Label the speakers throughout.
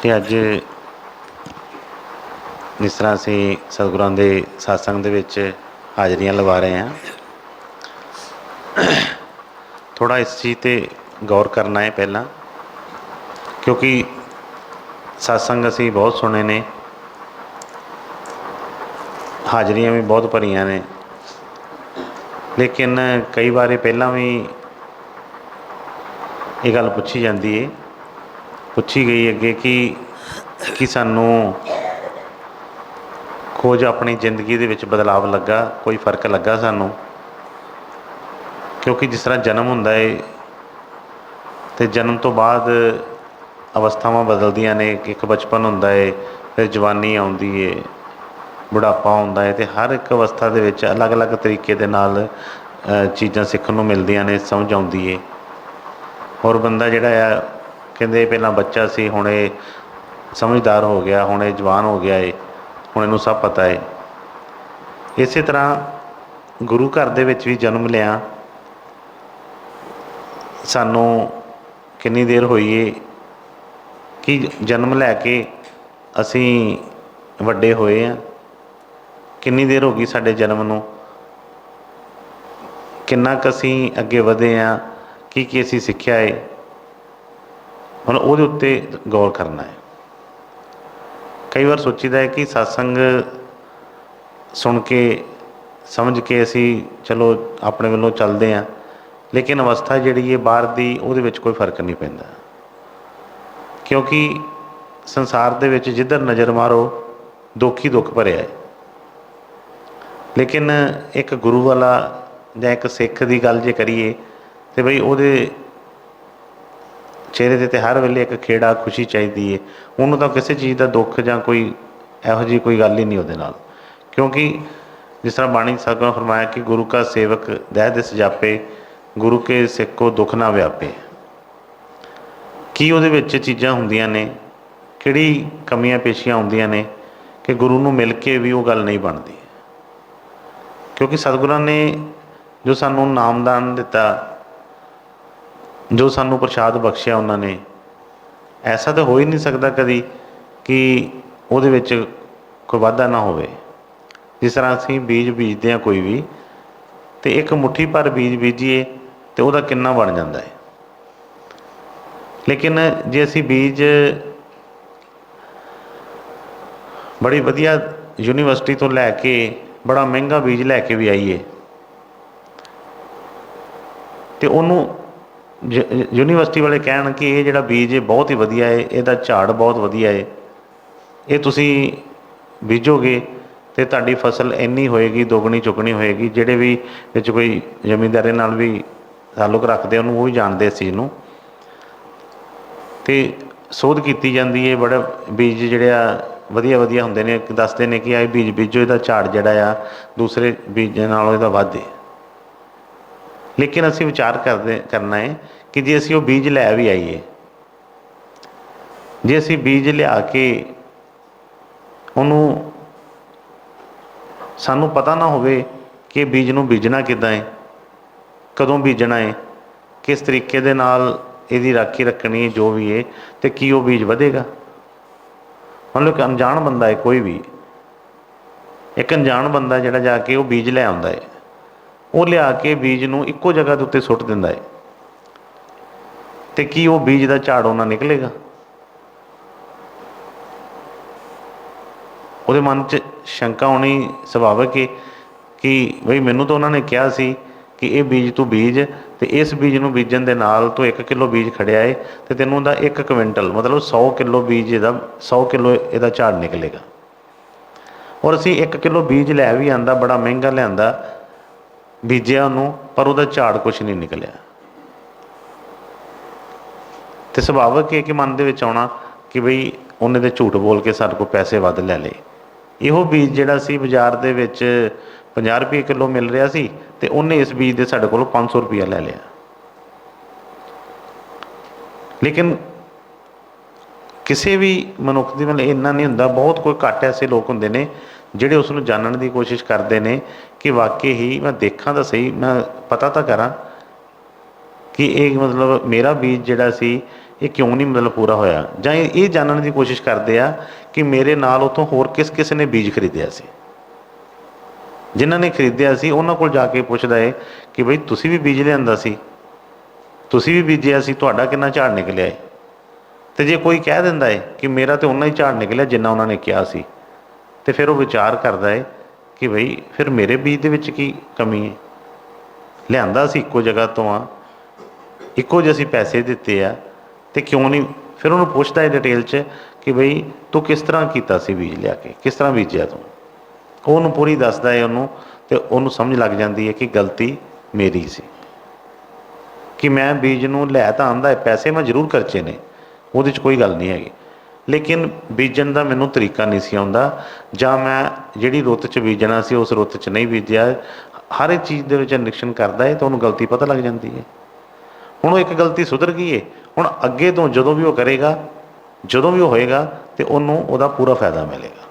Speaker 1: कि अज जिस तरह असी सतगुरां दे सत्संग दे विच हाज़रियां लवा रहे हैं, थोड़ा इस चीज़ पर गौर करना है पहला, क्योंकि सत्संग असी बहुत सुने ने, हाज़रियां भी बहुत भरियां ने, लेकिन कई बार पहला भी ये गल पूछी जाती है, पूछी गई अगे कि सानू खोज अपनी जिंदगी दे विच बदलाव लगा, कोई फर्क लगा सानू, क्योंकि जिस तरह जन्म हुंदा है तो जन्म तो बाद अवस्थावां बदलदियां ने। एक बचपन हुंदा है, फिर जवानी आउंदी है, बुढ़ापा आउंदा है, तो हर एक अवस्था दे विच अलग अलग तरीके दे नाल चीज़ां सीखण नूं मिलदियां ने, समझ आउंदी है। और बंदा जिहड़ा आ कहंदे पहलां बच्चा सी, हुण ये समझदार हो गया, हुण ये जवान हो गया है, हुण इहनूं सब पता है। इस तरह गुरु घर दे विच भी जन्म लिया, सानू कितनी देर होई है कि जन्म लैके असी वड्डे होए हैं, कितनी देर हो गई साडे जन्म नूं, किन्ना क असी अगे वधे हैं, की असी सीखिया है, हुण उहदे उत्ते गौर करना है। कई बार सोचीदा है कि सत्संग सुन के समझ के असी चलो अपने वालों चलते हैं, लेकिन अवस्था जिहड़ी है बाहर दी, उहदे विच कोई फर्क नहीं पैंदा, क्योंकि संसार दे विच जिधर नज़र मारो दुख ही दुख भरिया है। लेकिन एक गुरु वाला जां एक सिख की गल जे करिए तो बई उहदे चेहरे ते हर वेले एक खेड़ा खुशी चाहिए है, उन्होंने तो किसी चीज़ का दुख जां कोई इहो जी कोई गल ही नहीं उहदे नाल। क्योंकि जिस तरह बाणी सतगुरां फरमाया कि गुरु का सेवक दह दिस जापे, गुरु के सिख को दुख ना व्यापे। की उहदे विच चीज़ां हुंदियां ने, किहड़ी कमियां पेशियां आउंदियां ने कि गुरु नूं मिल के भी वो गल नहीं बनती। क्योंकि सतगुरां ने जो सानू नामदान दिता, जो सानू प्रसाद बख्शिया उन्होंने, ऐसा तो हो ही नहीं सकता कभी कि उहदे विच कोई वाधा ना होवे। जिस तरह असीं बीज बीजते हैं कोई भी, तो एक मुट्ठी भर बीज बीजीए तो वह किन्ना बन जाता है। लेकिन जे असी बीज बड़ी वधिया यूनीवर्सिटी तो लैके बड़ा महंगा बीज लैके भी आईए तो उन्होंने यूनीवर्सिटी वाले कहन कि ये जिहड़ा बीज है बहुत ही वधिया है, इसदा झाड़ बहुत वधिया है, ये तुसीं बीजोगे तो तुहाडी फसल इन्नी होएगी, दोगुनी चुगनी होएगी। जिहड़े भी विच कोई जमींदारी नाल भी ताल्लुक रखते उन्होंने वो भी जानते इस चीज़ नूं, तो सोध की जाती है। बड़ा बीज जिहड़े आ वधिया वधिया हुंदे ने, दसदे ने कि बीज बीजो, इसदा झाड़ जिहड़ा आ दूसरे बीजां नालों इहदा वध है। लेकिन असी विचार करना है कि जे असी वो बीज लै भी आईए, जे असी बीज लिया के उन्होंने सानू पता ना होवे कि बीज नूं बीजना किद्दां है, कदों बीजना है, किस तरीके दे नाल इहदी राखी रखनी है, जो भी है, तो की वो बीज वधेगा। मतलब एक अनजान बंदा है, कोई भी एक अनजान बंदा जिहड़ा जाके वो बीज लै आउंदा है, वो लिया के बीज नूं इक्को जगह के उत्ते सुट दिंदा है, तो की वो बीज का झाड़ उन्ना निकलेगा। ਉਹਦੇ मन च शंका होनी सुभाविक है कि बई मैनू तो उन्होंने कहा सी कि ये बीज तू बीज, तो इस बीज नूं बीजन दे नाल तो 1 किलो बीज खड़िया है, तो तैनूं दा 1 क्विंटल मतलब 100 किलो बीज इहदा 100 किलो इहदा झाड़ निकलेगा। और असी 1 किलो बीज लै भी आंदा, बड़ा महंगा लिआंदा, बीजिया उन्होंने, पर वह झाड़ कुछ नहीं निकलिया। तो सुभाविक है कि मन दे विच आउणा कि बई उन्हें तो झूठ बोल के साडे कोल पैसे वध लै लए। इहो बीज जिहड़ा सी बाजार दे विच 50 रुपये किलो मिल रहा सी, ते उन्हें इस बीज के साडे कोलों 500 रुपया लै लिया। लेकिन किसी भी मनुख की मतलब इन्ना नहीं हुंदा, बहुत कोई घट ऐसे लोग हुंदे ने जिहड़े उसनूं जानने की कोशिश करते हैं कि वाकई ही मैं देखा तो सही, मैं पता तो करा कि ये मतलब मेरा बीज जिहड़ा सी ये क्यों नहीं मतलब पूरा होया, जां ये जानने की कोशिश करते आ कि मेरे नाल उतों होर किस किस ने बीज खरीदिया सी। जिन्हां ने खरीदिया सी उन्हां कोल जाके पुछदा है कि बई तुसीं भी बीज लिआंदा सी, तुसीं भी बीजिया सी, तुहाडा किन्ना झाड़ निकलिया है। तो जे कोई कह दिंदा है कि मेरा तो उन्ना ही झाड़ निकलिया जिन्ना उन्होंने कहा सी, तो फिर वो विचार करता है कि बई फिर मेरे बीज दे विच की कमी है, लिआंदा सी इक्को जगह तो आ, इक्को जिहे असीं पैसे दिते आ, तो क्यों नहीं। फिर उन्होंने पुछदा है डिटेल च कि बई तू किस तरह कीता सी बीज लिया के, किस तरह बीजिया तू, उन्होंने पूरी दसदा है उन्होंने, तो उन्होंने समझ लग जाती है कि गलती मेरी सी, कि मैं बीज नूं लै तां आंदा है, पैसे मैं जरूर खर्चे ने, ਉਹਦੇ 'ਚ कोई गल नहीं हैगी, लेकिन बीजन का मैनू तरीका नहीं सी आउंदा, जां मैं जिहड़ी रुੱਤ 'ਚ बीजना सी उस रुੱਤ 'ਚ नहीं बीजिया। हर एक चीज़ दे विच निरीक्षण करदा है तो उन्होंने गलती पता लग जाती है। हुण वो एक गलती सुधर गई है, हुण अगे तो जदों भी वो करेगा, जदों भी वो होएगा तो उन्होंने उहदा पूरा फायदा मिलेगा।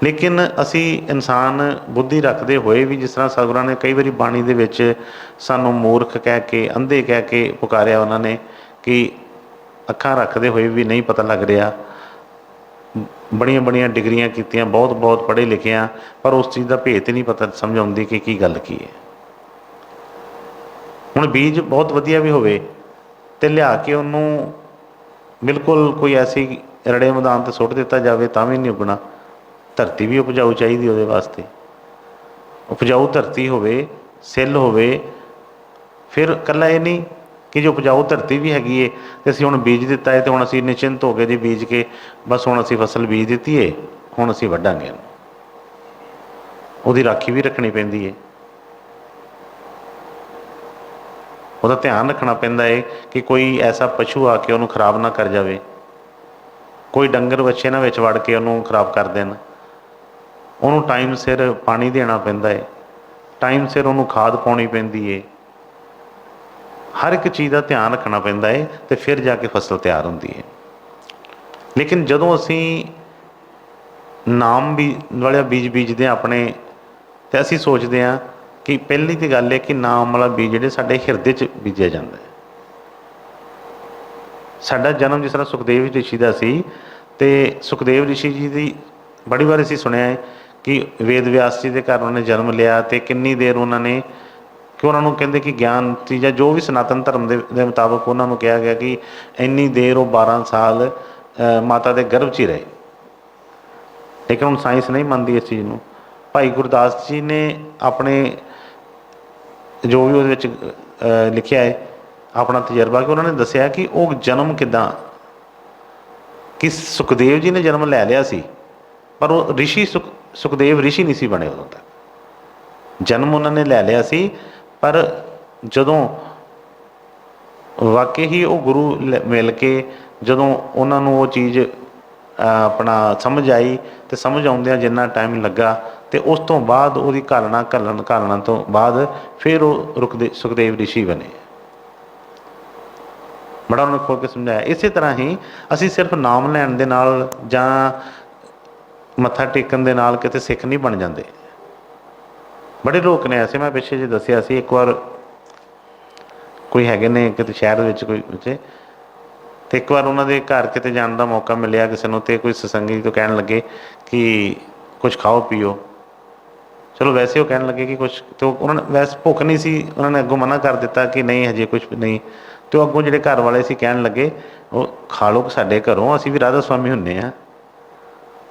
Speaker 1: लेकिन असी इंसान बुद्धि रखते हुए भी, जिस तरह सतगुरां ने कई बारी बाणी दे विच सानूं मूर्ख कह के, अंधे कह के पुकारिया उन्होंने कि अखां रखते हुए भी नहीं पता लग रहा, बड़ियां बड़ियां डिग्रियां कीतियां, बहुत बहुत पढ़े लिखे हैं, पर उस चीज़ का भेत ही नहीं पता समझ आउंदी कि की गल की है। हुण बीज बहुत वधिया भी होवे ते लिया के उन्होंने बिल्कुल कोई ऐसी रड़े मैदान ते सुट दिता जाए तां भी नहीं उगना। धरती भी उपजाऊ चाहिए उहदे वास्ते, उपजाऊ धरती होवे, सिल होवे, फिर कला ये नहीं कि जो उपजाऊ धरती भी हैगी है तो असीं हुण बीज दिता है तो हुण असीं निश्चिंत हो गए जी बीज के बस हुण असीं फसल बीज दित्ती है, हुण असीं वड्डांगे, उहदी राखी भी रखनी पैंदी है, उहदा ध्यान रखना पैंदा है कि कोई ऐसा पशु आके उहनूं खराब ना कर जाए, कोई डंगर बच्छे ना विच वड़ के उहनूं खराब कर देण। उन्होंने टाइम सिर पानी देना पैंदा है, टाइम सिर उन्होंने खाद पाउणी पैंदी है, हर एक चीज़ का ध्यान रखना पैंदा है तो फिर जाके फसल तैयार होंदी है। लेकिन जदों असी नाम भी वाले बीज बीजते हैं अपने, तो असी सोचते हैं कि पहली तो गल है कि नाम वाला बीज जिहड़े साडे हिरदे च बीजिया जाता है। साडा जन्म जिस तरह सुखदेव ऋषि का सी, तो सुखदेव ऋषि जी की बड़ी बार असीं सुनिया है कि वेद व्यास जी के घर उन्होंने जन्म लिया, तो कितनी देर उन्होंने, कि उन्होंने कहते कि ज्ञान चीज़ा जो भी सनातन धर्म के मुताबिक उन्होंने कहा गया कि इन्नी देर वो 12 साल माता के गर्भ च ही रहे। लेकिन हम साइंस नहीं मानती इस चीज़ को। भाई गुरदास जी ने अपने जो भी वो लिखा है अपना तजर्बा, कि उन्होंने दसिया कि वो जन्म किदां, कि सुखदेव जी ने जन्म लै लिया सी पर वो ऋषि सुखदेव ऋषि नहीं सी बने उदों तक। जन्म उन्होंने लै लिया सी पर जदों वाकई ही वो गुरु मिल के जदों उन्होंने वो चीज़ अपना समझ आई, तो समझ आउंदियां जिन्ना टाइम लगा, तो उस तो बाद वो घालना तो बाद फिर वो सुखदेव ऋषि बने। बड़ा उन्होंने खोल के समझाया। इस तरह ही असी सिर्फ नाम लैण दे नाल जां मत्था टेकन दे नाल किते सिख नहीं बन जाते। बड़े लोग ने ऐसे, मैं पिछे जे दसिया सी, एक बार कोई हैगे ने किते शहर विच कोई बच्चे, तो एक बार उन्होंने घर किते जाने का मौका मिलिया किसी को, तो कोई सत्संगी तो कहन लगे कि कुछ खाओ पियो। चलो वैसे वो कहन लगे कि कुछ, तो उन्होंने वैसे भुख नहीं सी, उन्होंने अगों मना कर दिता कि नहीं हजे कुछ नहीं। तो अगों जिहड़े घर वाले सी कहन लगे वो खा लो साडे घरों, असी भी राधा स्वामी हुन्ने आ,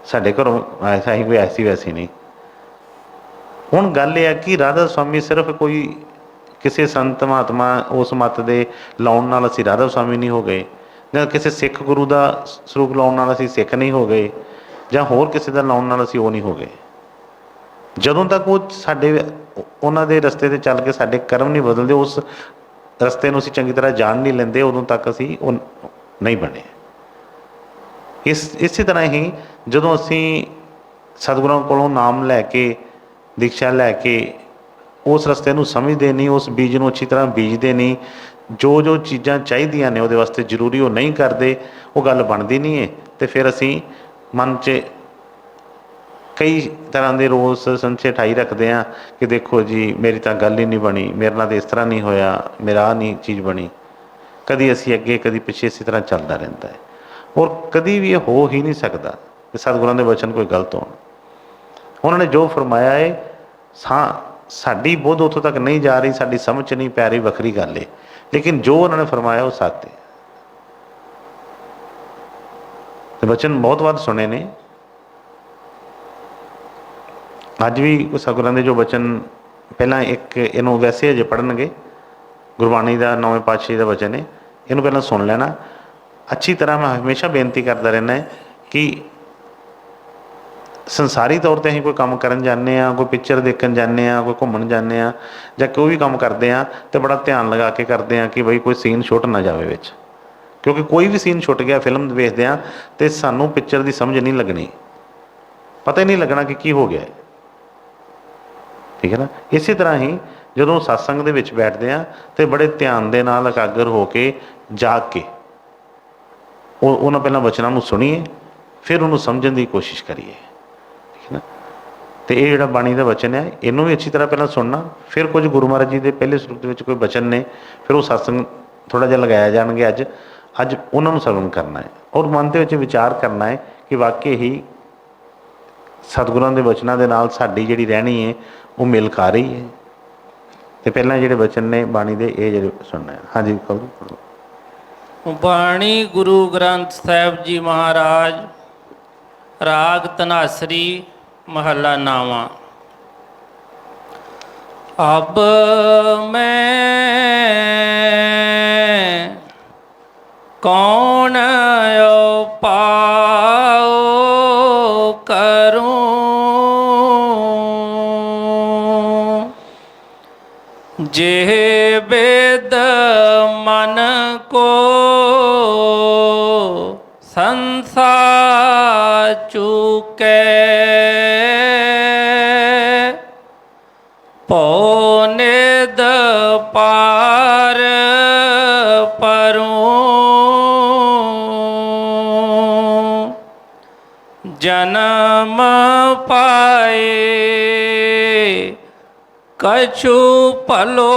Speaker 1: साडे घरों ऐसा ही कोई ऐसी वैसी नहीं। हुण गल यह है कि राधा स्वामी सिर्फ कोई किसी संत महात्मा उस मत के लाउण नाल असीं राधा स्वामी नहीं हो गए, जां किसी सिख गुरु का सरूप लाउण नाल असीं सिख नहीं हो गए, जां होर किसी का लाउण नाल असीं वो नहीं हो गए। जदों तक वो साडे उन्हां दे रस्ते ते चल के साडे कर्म नहीं बदलते, उस रस्ते नूं असीं चंगी तरह जान नहीं लेंदे, उदों तक असीं नहीं बने। इस तरह ही जदों असीं सतगुरां कोलों नाम लैके दीक्षा लैके उस रस्ते नूं समझदे नहीं, उस बीज नूं अच्छी तरह बीजदे नहीं, जो जो चीज़ां चाहीदियां ने उहदे वास्ते जरूरी वो नहीं करते, वो गल बनती नहीं है। तो फिर असीं मन च कई तरह के रोस संशय ठाई रखते हैं कि देखो जी मेरी तो गल ही नहीं बनी, मेरे नाल इस तरह नहीं होया, मेरा आ नहीं चीज़ बनी। कभी असी अगे कभी पिछे इसी तरह चलता रहता है और कभी भी ये हो ही नहीं सकता कि सतगुरां दे वचन कोई गलत हो। उन्होंने जो फरमाया है साड़ी बुद्ध उतों तक नहीं जा रही, साड़ी समझ नहीं पै रही, वखरी गल है, लेकिन जो उन्होंने फरमाया वो सत्य है। वचन बहुत बार सुने ने, अज भी सतगुरां दे जो वचन पहला एक इनू वैसे अजे पढ़नगे, गुरबाणी का 9वें पातशाही का वचन है, इनू पहला सुन लेना अच्छी तरह। मैं हमेशा बेनती करता रहना है कि संसारी तौर पर अं कोई काम करन जाने, कोई पिक्चर देखन जाने, कोई घूमन जाने, या कोई भी काम करते हैं तो बड़ा ध्यान लगा के करते हैं कि बई कोई सीन छुट ना जाए विच, क्योंकि कोई भी सीन छुट गया फिल्म देखते हैं तो सानू पिक्चर की समझ नहीं लगनी, पता ही नहीं लगना कि हो गया है। ठीक है ना। इसी तरह ही जो सत्संग दे विच बैठते हैं तो बड़े ध्यान के नाल एकागर होके जाग के उन्होंने पहला वचनों को सुनीए, फिर उन्होंने समझने की कोशिश करिए। ठीक है ना। तो ये जो बाणी का वचन है इनू भी अच्छी तरह पहला सुनना, फिर कुछ गुरु महाराज जी के पहले सुरत में कोई वचन ने, फिर वो सत्संग थोड़ा जहा लगाया जाएंगे। अज उन्होंने श्रवण करना है और मन के विचार करना है कि वाकई ही सतगुरां दे वचनों के नाल साडी जिहड़ी रहनी है वो मिल खा रही है। तो पहला जिहड़े वचन ने बाणी दे ये जिहड़े सुनना है। हाँ जी कहो।
Speaker 2: बाणी गुरु ग्रंथ साहिब जी महाराज, राग धनासरी, महला नावा। अब मैं कौन पाओ करूं, जे वेद मन को संसार चुके, पौनिद पार परूं, जन्म पाए कछु पलो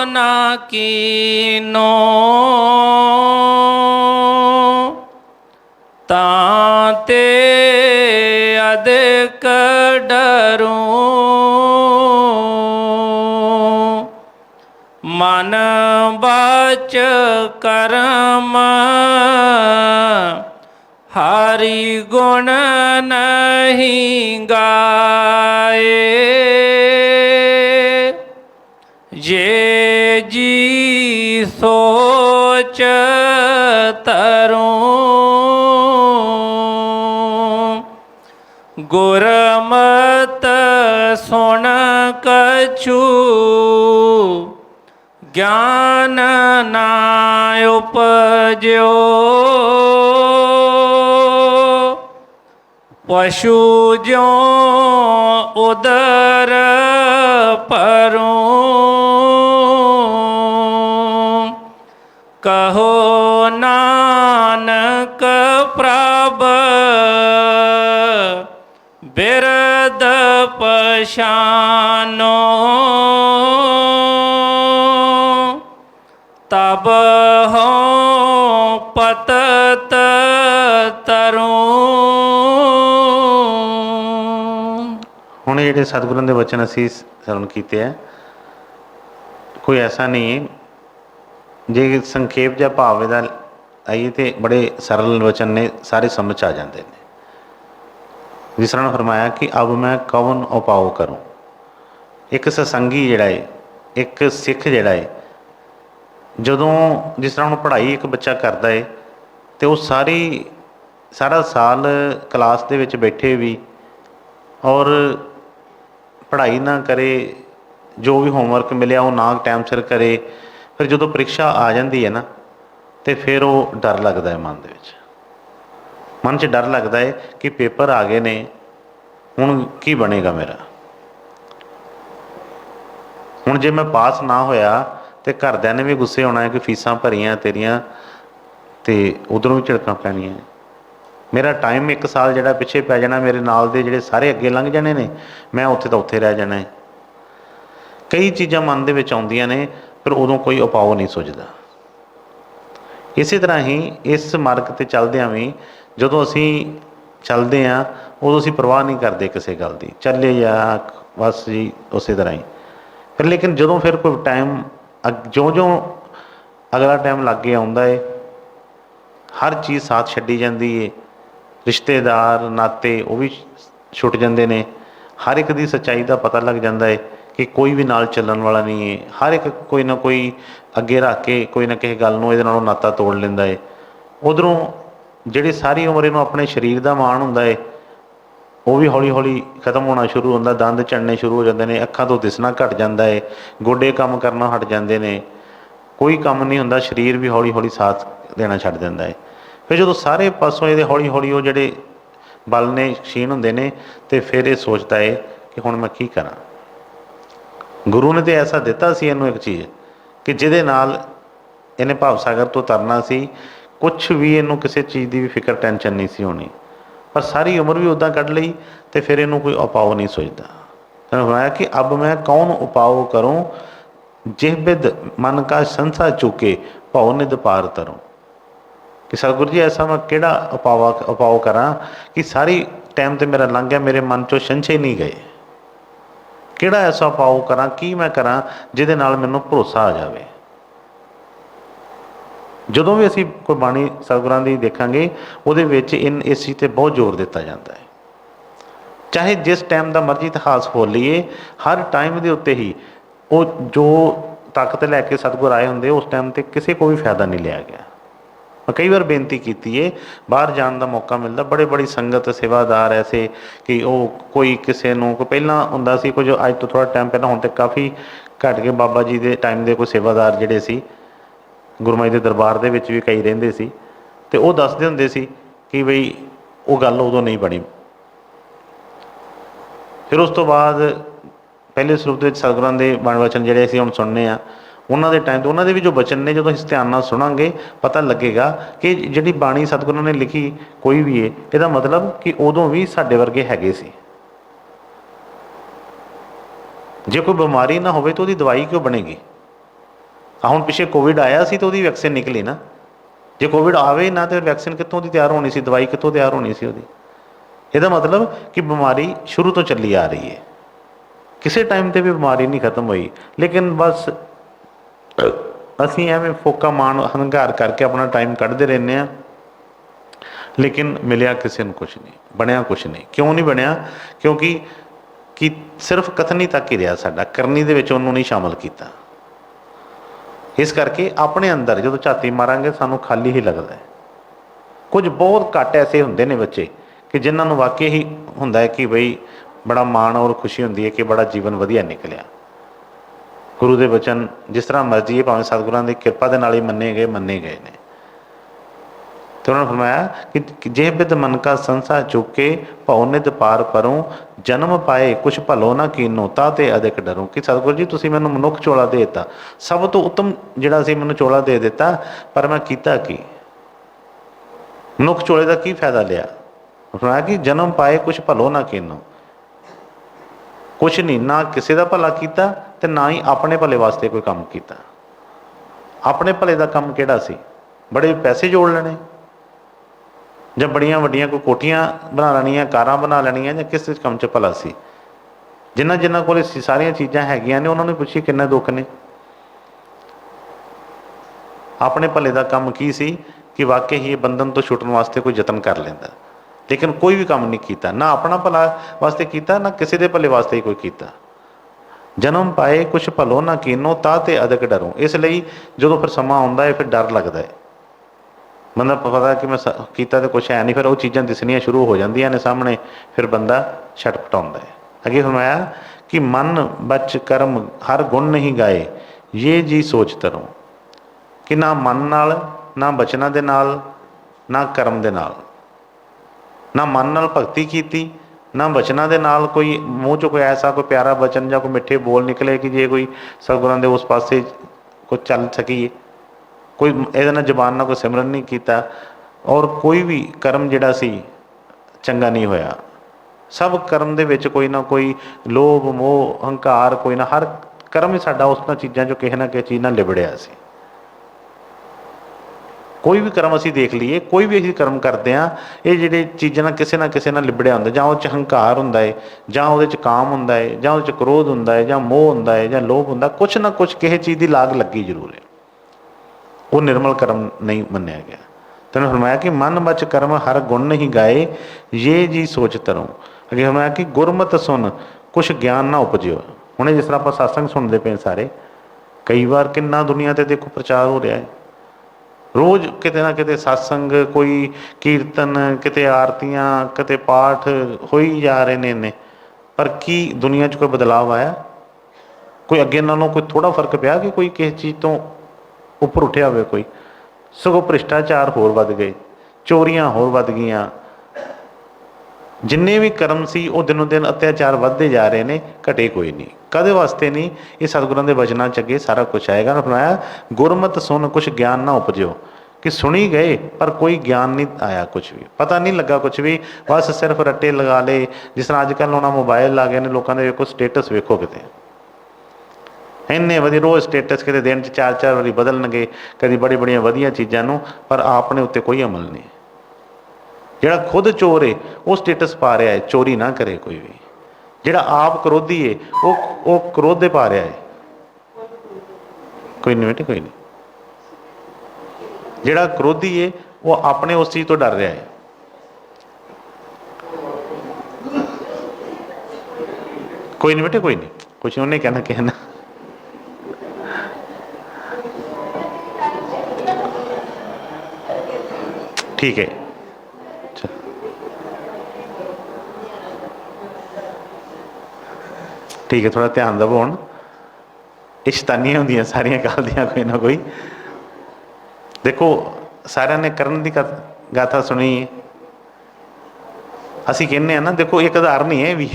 Speaker 2: ना कीनो, ताते अधिक डरूं, मन बाच कर्म हरि गुण नहीं गाए, ये जी सोच तरूं, गुरमत सुन कछु ज्ञान ना उपजो, पशु ज्यों उदर परूं, कहो नानक प्रभ बिरद पशानो, तब हो पतत तरूं।
Speaker 1: हुण जिहड़े सतगुरां दे वचन असीं श्रवण कीते हैं, कोई ऐसा नहीं है, जे संखेप या भाव इहदा आइए तो बड़े सरल वचन ने, सारे समझ आ जाते हैं। जिस तरह फरमाया कि अब मैं कौन उपाओ करूं। एक सत्संगी जिहड़ा है, एक सिख जिहड़ा है, जदों जिस तरह हुण पढ़ाई एक बच्चा करता है तो वो सारा साल क्लास दे विच बैठे भी और पढ़ाई ना करे, जो भी होमवर्क मिलिया वो ना टाइम सिर करे, फिर जो परीक्षा आ जाती है ना तो फिर वो डर लगता है मन दे विच, मन च डर लगता है कि पेपर आ गए ने, हुण की बनेगा मेरा, हुण जे मैं पास ना होया तो घरदियां ने भी गुस्से होना है कि फीसां भरियां तेरियां, तो उधरों भी झिड़कां पैणियां। मेरा टाइम 1 साल जिहड़ा पिछे पै जाना, मेरे नाल दे जिहड़े सारे अगे लंघ जाने ने, मैं उत्थे तो उत्थे रह जाना है। कई चीज़ां मन दे विच आउंदियां ने, पर उदों कोई उपाव नहीं सुझदा। इस तरह ही इस मार्ग ते चलदियां भी जदों असीं चलदे हाँ उदों असीं परवाह नहीं करते किसी गल दी, चले जा बस जी उस तरह ही। फिर लेकिन जदों फिर कोई टाइम ज्यों ज्यों अगला टाइम लागे आउंदा है, हर चीज़ साथ छड्डी जाती है, रिश्तेदार नाते वो भी छुट जाते हैं, हर एक की सच्चाई का पता लग जाता है कि कोई भी नाल चलण वाला नहीं है। हर एक कोई ना कोई अगे रख के कोई ना किसी गल नूं इहदे नालों नाता तोड़ लेंदा है। उधरों जिहड़ी सारी उम्र इहनूं अपने शरीर का माण हुंदा है वो भी हौली हौली खत्म होना शुरू होंदा, दंद झड़ने शुरू हो जाते हैं, अखां तो दिसना घट जाता है, गोडे काम करना हट जाते हैं, कोई काम नहीं होंदा, शरीर भी हौली हौली साथ देना छड्ड दिंदा है। फिर जो सारे पासों ये हौली हौली वो जिहड़े बल ने क्षीण होंदे ने, तो फिर ये सोचता है कि हुण मैं की करा। गुरु ने तो ऐसा दिता सी इहनूं एक चीज़ कि जिहदे नाल इहने भाव सागर तो तरना सी, कुछ भी इहनूं किसी चीज़ की भी फिक्र टेंशन नहीं सी होनी, पर सारी उम्र भी उदा कढ़ लई तो फिर इहनूं कोई उपाव नहीं सोचता। इन्होंने फरमाया कि अब मैं कौन उपाव करूं, जिह बिद मन का संसा चूके भौ निध पार तरूं। कि सतगुरु जी ऐसा मैं किहड़ा उपाव करा कि सारी टाइम तो मेरा लंघ गया, मेरे मन चों संशय नहीं गए। किहड़ा ऐसा उपाव करा, की मैं करा जिहदे नाल मैनूं भरोसा आ जाए। जदों भी असीं कोई बाणी सतगुरां दी देखांगे उहदे विच इस चीज़ ते बहुत जोर दिता जाता है। चाहे जिस टाइम का मर्जी इतिहास खोल लीए, हर टाइम के उत्ते ही वो जो ताकत लैके सतगुर आए होंगे उस टाइम पर किसी को भी फायदा नहीं लिया गया। मैं कई बार बेनती की है, बाहर जाने का मौका मिलता, बड़े बड़ी संगत सेवादार ऐसे कि वो कोई किसी को पहला होंदा सी, कुछ अज तो थोड़ा टाइम पहला, हुण तो काफ़ी घट के बाबा जी के टाइम के कोई सेवादार जिहड़े सी गुरु महाराज के दरबार दे विच भी कई रहिंदे सी, तो वो दसदे हुंदे सी कि बई वो गल उदों नहीं बनी। फिर उस तो बाद पहले सरूप के सतगुरां दे बाण वचन जिहड़े असीं हुण सुणने आ, उन्होंने टाइम तो उन्होंने भी जो बचन ने जो ध्यान नाल सुनांगे पता लगेगा कि जिहड़ी बाणी सतगुरां ने लिखी कोई भी है, इसदा मतलब कि उदों भी साडे वर्गे हैगे सी। जे कोई बीमारी ना होवे तो उसदी दवाई क्यों बनेगी। हुण पिछे कोविड आया सी तो उसदी वैक्सीन निकली ना, जे कोविड आवे ना तो वैक्सीन कित्थों दी तैयार होनी सी, दवाई कित्थों तैयार होनी सी उसदी। इसदा मतलब कि बीमारी शुरू तो चली आ रही है, किसी टाइम पर भी बीमारी नहीं खत्म हुई, लेकिन बस असीं एवें फोका मान हंकार करके अपना टाइम कढ़ते रहने हैं, लेकिन मिलिया किसी ने कुछ नहीं, बनया कुछ नहीं। क्यों नहीं बनया? क्योंकि कि सिर्फ कथनी तक ही रहा, साडा करनी दे विच उहनूं नहीं शामिल किया। इस करके अपने अंदर जो झाती मारांगे सानूं खाली ही लगता है। कुछ बहुत घट ऐसे होंदे ने बच्चे कि जिन्होंने वाकई ही हुंदा है कि बई बड़ा माण और खुशी होंदी है कि बड़ा जीवन वधिया निकलिया। गुरु के बचन जिस तरह मर्जी है, भावें सतगुरां की किरपा के नाल ही मन्ने गए ने। तो उन्होंने फरमाया कि जे बिद मन का संसा चुके भौ निध पार परूं, जन्म पाए कुछ भलो ना कीनो ताते अधिक डरूं। कि सतगुरु जी तुसीं मैनूं मनुख चोला दे दिता, सब तो उत्तम जिहड़ा सी मैनूं चोला दे दिता, पर मैं कीता की? मनुख चोले का की फायदा लिया? फरमाया कि जन्म पाए कुछ भलो ना कीनो, कुछ नहीं, ना किसी का भला किया तो ना ही अपने भले वास्ते कोई काम किया। अपने भले का काम किहड़ा सी? बड़े पैसे जोड़ लेने, ਜਾਂ बड़िया वड्डियां कोई कोठियां बना लैनियां, कारां बना लैनियां, ਜਾਂ किस काम च भला सी? जिन्हां कोल सारियां चीज़ां हैगियां ने उन्होंने पुछी किन्ने दुख ने। अपने भले का काम की सी कि वाकई ही बंधन तो छुटन वास्ते कोई यतन कर लेंदा, लेकिन कोई भी काम नहीं किया, ना अपना भला वास्ते किया, ना किसी के भले वास्ते ही कोई किया। जन्म पाए कुछ भलो ना कीनो ताते अधिक डरूं। इसलिए जो फिर समा आउंदा है फिर डर लगता है, मतलब पता कि मैं किया तो कुछ है नहीं, फिर वो चीज़ां दिसनियां शुरू हो जांदियां ने सामने, फिर बंदा छटपटाउंदा है। अगे फरमाया कि मन बच कर्म हर गुण नहीं गाए, ये जी सोच तरूं। कि ना मन नाल, ना बचना दे नाल, ना कर्म दे नाल, ना मन नाल भगती की, ना बचना दे नाल कोई मूँह चो कोई ऐसा कोई प्यारा बचन या कोई मिठे बोल निकले कि जे कोई सतगुरां दे उस पासे कुछ चल सकीए, कोई ये जबान ना कोई सिमरन नहीं किया, ਔਰ ਕੋਈ ਵੀ ਕਰਮ ਜਿਹੜਾ ਸੀ ਚੰਗਾ ਨਹੀਂ ਹੋਇਆ। ਸਭ ਕਰਮ ਦੇ ਵਿੱਚ ਕੋਈ ਨਾ ਕੋਈ ਲੋਭ ਮੋਹ ਹੰਕਾਰ, ਕੋਈ ਨਾ, ਹਰ ਕਰਮ ਹੀ ਸਾਡਾ ਉਹਨਾਂ ਚੀਜ਼ਾਂ 'ਚੋਂ ਕਿਸੇ ਨਾ ਕਿਸੇ ਚੀਜ਼ ਨਾਲ ਲਿਬੜਿਆ ਸੀ। ਕੋਈ ਵੀ ਕਰਮ ਅਸੀਂ ਦੇਖ ਲਈਏ, ਕੋਈ ਵੀ ਅਸੀਂ ਕਰਮ ਕਰਦੇ ਹਾਂ, ਇਹ ਜਿਹੜੇ ਚੀਜ਼ਾਂ ਨਾਲ ਕਿਸੇ ਨਾਲ ਲਿਬੜਿਆ ਹੁੰਦਾ। ਜਾਂ ਉਹ 'ਚ ਹੰਕਾਰ ਹੁੰਦਾ ਹੈ, ਜਾਂ ਉਹਦੇ 'ਚ ਕਾਮ ਹੁੰਦਾ ਹੈ, ਜਾਂ ਉਹਦੇ 'ਚ ਕ੍ਰੋਧ ਹੁੰਦਾ ਹੈ, ਜਾਂ ਮੋਹ ਹੁੰਦਾ ਹੈ, ਜਾਂ ਲੋਭ ਹੁੰਦਾ, ਕੁਛ ਨਾ ਕੁਛ ਕਿਸੇ ਚੀਜ਼ ਦੀ ਲਾਗ ਲੱਗੀ ਜ਼ਰੂਰ ਹੈ। ਉਹ ਨਿਰਮਲ ਕਰਮ ਨਹੀਂ ਮੰਨਿਆ ਗਿਆ। ਤੈਨੂੰ ਫਰਮਾਇਆ ਕਿ ਮਨ ਬਚ ਕਰਮ ਹਰ ਗੁਣ ਨਹੀਂ ਗਾਏ, ਇਹ ਜੀ ਸੋਚ ਤਰੋਂ। ਅੱਗੇ ਫਰਮਾਇਆ ਕਿ ਗੁਰਮਤਿ ਸੁਣ ਕੁਛ ਗਿਆਨ ਨਾ ਉਪਜਿਓ। ਹੁਣੇ ਜਿਸ ਤਰ੍ਹਾਂ ਆਪਾਂ ਸਤਸੰਗ ਸੁਣਦੇ ਪਏ ਸਾਰੇ, ਕਈ ਵਾਰ ਕਿੰਨਾ ਦੁਨੀਆ 'ਤੇ ਦੇਖੋ ਪ੍ਰਚਾਰ ਹੋ ਰਿਹਾ ਹੈ, ਰੋਜ਼ ਕਿਤੇ ਨਾ ਕਿਤੇ ਸਤਸੰਗ, ਕੋਈ ਕੀਰਤਨ, ਕਿਤੇ ਆਰਤੀਆਂ, ਕਿਤੇ ਪਾਠ ਹੋਈ ਜਾ ਰਹੇ ਨੇ ਇੰਨੇ, ਪਰ ਕੀ ਦੁਨੀਆ 'ਚ ਕੋਈ ਬਦਲਾਵ ਆਇਆ? ਕੋਈ ਅੱਗੇ ਨਾਲੋਂ ਕੋਈ ਥੋੜ੍ਹਾ ਫਰਕ ਪਿਆ ਕਿ ਕੋਈ ਕਿਸੇ ਚੀਜ਼ ਤੋਂ ਉੱਪਰ ਉੱਠਿਆ ਹੋਵੇ ਕੋਈ? ਸਗੋਂ ਭ੍ਰਿਸ਼ਟਾਚਾਰ ਹੋਰ ਵੱਧ ਗਏ, ਚੋਰੀਆਂ ਹੋਰ ਵੱਧ ਗਈਆਂ, ਜਿੰਨੇ ਵੀ ਕਰਮ ਸੀ ਉਹ ਦਿਨੋਂ ਦਿਨ ਅਤਿਆਚਾਰ ਵੱਧਦੇ ਜਾ ਰਹੇ ਨੇ, ਘਟੇ ਕੋਈ ਨਹੀਂ। ਕਦੇ ਵਾਸਤੇ ਨਹੀਂ। ਇਹ ਸਤਿਗੁਰਾਂ ਦੇ ਵਚਨਾਂ 'ਚ ਅੱਗੇ ਸਾਰਾ ਕੁਛ ਆਏਗਾ। ਨਾ ਫਰਮਾਇਆ ਗੁਰਮਤਿ ਸੁਣ ਕੁਛ ਗਿਆਨ ਨਾ ਉਪਜਿਓ, ਕਿ ਸੁਣੀ ਗਏ ਪਰ ਕੋਈ ਗਿਆਨ ਨਹੀਂ ਆਇਆ, ਕੁਛ ਵੀ ਪਤਾ ਨਹੀਂ ਲੱਗਾ, ਕੁਛ ਵੀ, ਬਸ ਸਿਰਫ ਰੱਟੇ ਲਗਾ ਲਏ। ਜਿਸ ਤਰ੍ਹਾਂ ਅੱਜ ਕੱਲ੍ਹ ਹੁਣ ਮੋਬਾਇਲ ਆ ਗਏ ਨੇ, ਲੋਕਾਂ ਦੇ ਵੇਖੋ ਸਟੇਟਸ, ਵੇਖੋ ਕਿਤੇ ਇੰਨੇ ਵਧੀਆ ਰੋਜ਼ ਸਟੇਟਸ, ਕਿਤੇ ਦਿਨ 'ਚ 4-4 ਵਾਰੀ ਬਦਲਣਗੇ, ਕਦੀ ਬੜੀ ਬੜੀਆਂ ਵਧੀਆ ਚੀਜ਼ਾਂ ਨੂੰ, ਪਰ ਆਪਣੇ ਉੱਤੇ ਕੋਈ ਅਮਲ ਨਹੀਂ। ਜਿਹੜਾ ਖੁਦ ਚੋਰ ਹੈ ਉਹ ਸਟੇਟਸ ਪਾ ਰਿਹਾ ਹੈ ਚੋਰੀ ਨਾ ਕਰੇ ਕੋਈ ਵੀ। ਜਿਹੜਾ ਆਪ ਕਰੋਧੀ ਹੈ ਉਹ ਕ੍ਰੋਧ ਦੇ ਪਾ ਰਿਹਾ ਹੈ। ਕੋਈ ਨਹੀਂ ਬੇਟੇ, ਕੋਈ ਨਹੀਂ। ਜਿਹੜਾ ਕਰੋਧੀ ਹੈ ਉਹ ਆਪਣੇ ਉਸ ਚੀਜ਼ ਤੋਂ ਡਰ ਰਿਹਾ ਹੈ। ਕੋਈ ਨਹੀਂ ਬੇਟੇ, ਕੋਈ ਨਹੀਂ, ਕੁਛ ਉਹਨੇ ਕਹਿਣਾ ਕਹਿਣਾ। ਠੀਕ ਹੈ, ਠੀਕ ਹੈ, ਥੋੜ੍ਹਾ ਧਿਆਨ ਦੇਵੋ। ਹੁਣ ਇਹ ਸ਼ੈਤਾਨੀਆਂ ਹੁੰਦੀਆਂ ਸਾਰੀਆਂ ਗੱਲ ਦੀਆਂ, ਕੋਈ ਨਾ ਕੋਈ। ਦੇਖੋ ਸਾਰਿਆਂ ਨੇ ਕਰਨ ਦੀ ਗਾਥਾ ਸੁਣੀ। ਅਸੀਂ ਕਹਿੰਦੇ ਹਾਂ ਨਾ, ਦੇਖੋ ਇੱਕ ਉਦਾਹਰਨ ਹੀ ਹੈ ਇਹ ਵੀ।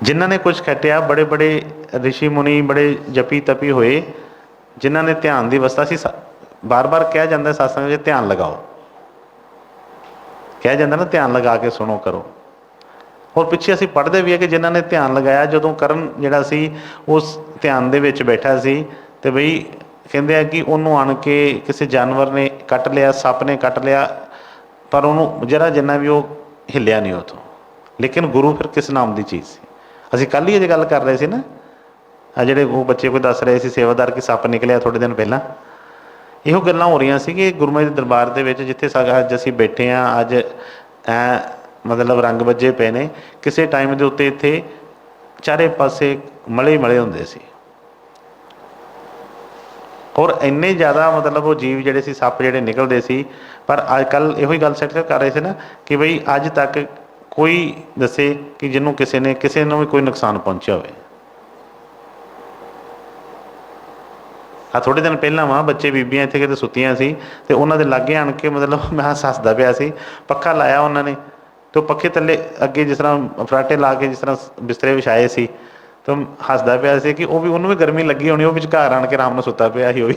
Speaker 1: ਜਿਨ੍ਹਾਂ ਨੇ ਕੁਛ ਖੱਟਿਆ, ਬੜੇ ਬੜੇ ਰਿਸ਼ੀ ਮੁਨੀ, ਬੜੇ ਜਪੀ ਤਪੀ ਹੋਏ, ਜਿਨ੍ਹਾਂ ਨੇ ਧਿਆਨ ਦੀ ਅਵਸਥਾ ਸੀ। ਬਾਰ ਬਾਰ ਕਿਹਾ ਜਾਂਦਾ ਸਤਸੰਗ ਵਿੱਚ ਧਿਆਨ ਲਗਾਓ, ਕਿਹਾ ਜਾਂਦਾ ਨਾ ਧਿਆਨ ਲਗਾ ਕੇ ਸੁਣੋ ਕਰੋ। ਔਰ ਪਿੱਛੇ ਅਸੀਂ ਪੜ੍ਹਦੇ ਵੀ ਹੈ ਕਿ ਜਿਨ੍ਹਾਂ ਨੇ ਧਿਆਨ ਲਗਾਇਆ, ਜਦੋਂ ਕਰਮ ਜਿਹੜਾ ਸੀ ਉਸ ਧਿਆਨ ਦੇ ਵਿੱਚ ਬੈਠਾ ਸੀ, ਅਤੇ ਬਈ ਕਹਿੰਦੇ ਆ ਕਿ ਉਹਨੂੰ ਆਣ ਕੇ ਕਿਸੇ ਜਾਨਵਰ ਨੇ ਕੱਟ ਲਿਆ, ਸੱਪ ਨੇ ਕੱਟ ਲਿਆ, ਪਰ ਉਹਨੂੰ ਜਰਾ ਜਿੰਨਾ ਵੀ ਉਹ ਹਿੱਲਿਆ ਨਹੀਂ ਉੱਥੋਂ। ਲੇਕਿਨ ਗੁਰੂ ਫਿਰ ਕਿਸ ਨਾਮ ਦੀ ਚੀਜ਼ ਸੀ? ਅਸੀਂ ਕੱਲ੍ਹ ਹੀ ਇਹ ਗੱਲ ਕਰ ਰਹੇ ਸੀ ਨਾ, ਆ ਜਿਹੜੇ ਉਹ ਬੱਚੇ ਕੋਈ ਦੱਸ ਰਹੇ ਸੀ ਸੇਵਾਦਾਰ, ਕਿ ਸੱਪ ਨਿਕਲਿਆ ਥੋੜ੍ਹੇ ਦਿਨ ਪਹਿਲਾਂ। ਇਹੋ ਗੱਲਾਂ ਹੋ ਰਹੀਆਂ ਸੀ ਕਿ ਗੁਰੂਆਂ ਦੇ ਦਰਬਾਰ ਦੇ ਵਿੱਚ, ਜਿੱਥੇ ਅੱਜ ਅਸੀਂ ਬੈਠੇ ਹਾਂ, ਅੱਜ ਮਤਲਬ ਰੰਗ ਵੱਜੇ ਪਏ ਨੇ, ਕਿਸੇ ਟਾਈਮ ਦੇ ਉੱਤੇ ਇੱਥੇ ਚਾਰੇ ਪਾਸੇ ਮਲੇ ਮਲੇ ਹੁੰਦੇ ਸੀ। ਔਰ ਇੰਨੇ ਜ਼ਿਆਦਾ ਮਤਲਬ ਉਹ ਜੀਵ ਜਿਹੜੇ ਸੀ, ਸੱਪ ਜਿਹੜੇ ਨਿਕਲਦੇ ਸੀ। ਪਰ ਅੱਜ ਕੱਲ੍ਹ ਇਹੋ ਹੀ ਗੱਲ ਸੈਟ ਕਰ ਰਹੇ ਸੀ ਨਾ, ਕਿ ਬਈ ਅੱਜ ਤੱਕ ਕੋਈ ਦੱਸੇ ਕਿ ਜਿਹਨੂੰ ਕਿਸੇ ਨੂੰ ਵੀ ਕੋਈ ਨੁਕਸਾਨ ਪਹੁੰਚਿਆ ਹੋਵੇ। ਆ ਥੋੜ੍ਹੇ ਦਿਨ ਪਹਿਲਾਂ ਬੱਚੇ ਬੀਬੀਆਂ ਇੱਥੇ ਕਿਤੇ ਸੁੱਤੀਆਂ ਸੀ, ਅਤੇ ਉਹਨਾਂ ਦੇ ਲਾਗੇ ਆਣ ਕੇ, ਮਤਲਬ ਮੈਂ ਹੱਸਦਾ ਪਿਆ ਸੀ। ਪੱਖਾ ਲਾਇਆ ਉਹਨਾਂ ਨੇ, ਅਤੇ ਉਹ ਪੱਖੇ ਥੱਲੇ ਅੱਗੇ ਜਿਸ ਤਰ੍ਹਾਂ ਫਰਾਟੇ ਲਾ ਕੇ ਜਿਸ ਤਰ੍ਹਾਂ ਬਿਸਤਰੇ ਵਿਛਾਏ ਸੀ, ਤਾਂ ਹੱਸਦਾ ਪਿਆ ਸੀ ਕਿ ਉਹਨੂੰ ਵੀ ਗਰਮੀ ਲੱਗੀ ਹੋਣੀ, ਉਹ ਵਿਚਕਾਰ ਆਣ ਕੇ ਆਰਾਮ ਨਾਲ ਸੁੱਤਾ ਪਿਆ ਸੀ ਉਹ ਵੀ।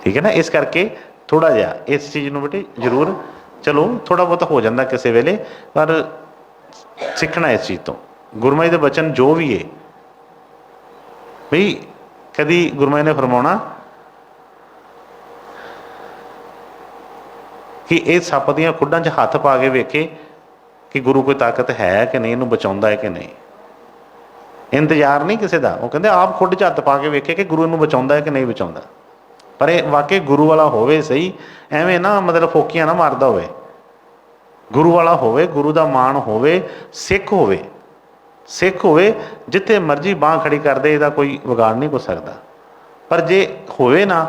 Speaker 1: ਠੀਕ ਹੈ ਨਾ। ਇਸ ਕਰਕੇ ਥੋੜ੍ਹਾ ਜਿਹਾ ਇਸ ਚੀਜ਼ ਨੂੰ ਬੇਟੇ ਜ਼ਰੂਰ, ਚਲੋ ਥੋੜ੍ਹਾ ਬਹੁਤ ਹੋ ਜਾਂਦਾ ਕਿਸੇ ਵੇਲੇ, ਪਰ ਸਿੱਖਣਾ ਇਸ ਚੀਜ਼ ਤੋਂ। ਗੁਰਮਤਿ ਦੇ ਬਚਨ ਜੋ ਵੀ ਹੈ, ਬਈ ਕਦੀ ਗੁਰਮਤਿ ਨੇ ਫਰਮਾਉਣਾ ਕਿ ਇਹ ਸੱਪ ਦੀਆਂ ਖੁੱਡਾਂ 'ਚ ਹੱਥ ਪਾ ਕੇ ਵੇਖੇ ਕਿ ਗੁਰੂ ਕੋਈ ਤਾਕਤ ਹੈ ਕਿ ਨਹੀਂ, ਇਹਨੂੰ ਬਚਾਉਂਦਾ ਹੈ ਕਿ ਨਹੀਂ। ਇੰਤਜ਼ਾਰ ਨਹੀਂ ਕਿਸੇ ਦਾ, ਉਹ ਕਹਿੰਦੇ ਆਪ ਖੁੱਡ 'ਚ ਹੱਥ ਪਾ ਕੇ ਵੇਖੇ ਕਿ ਗੁਰੂ ਇਹਨੂੰ ਬਚਾਉਂਦਾ ਹੈ ਕਿ ਨਹੀਂ ਬਚਾਉਂਦਾ। ਪਰ ਇਹ ਵਾਕਈ ਗੁਰੂ ਵਾਲਾ ਹੋਵੇ ਸਹੀ, ਐਵੇਂ ਨਾ ਮਤਲਬ ਫੋਕੀਆਂ ਨਾ ਮਾਰਦਾ ਹੋਵੇ। ਗੁਰੂ ਵਾਲਾ ਹੋਵੇ, ਗੁਰੂ ਦਾ ਮਾਣ ਹੋਵੇ, ਸਿੱਖ ਹੋਵੇ, ਜਿੱਥੇ ਮਰਜ਼ੀ ਬਾਂਹ ਖੜੀ ਕਰਦੇ, ਇਹਦਾ ਕੋਈ ਵਿਗਾੜ ਨਹੀਂ ਹੋ ਸਕਦਾ। ਪਰ ਜੇ ਹੋਵੇ ਨਾ,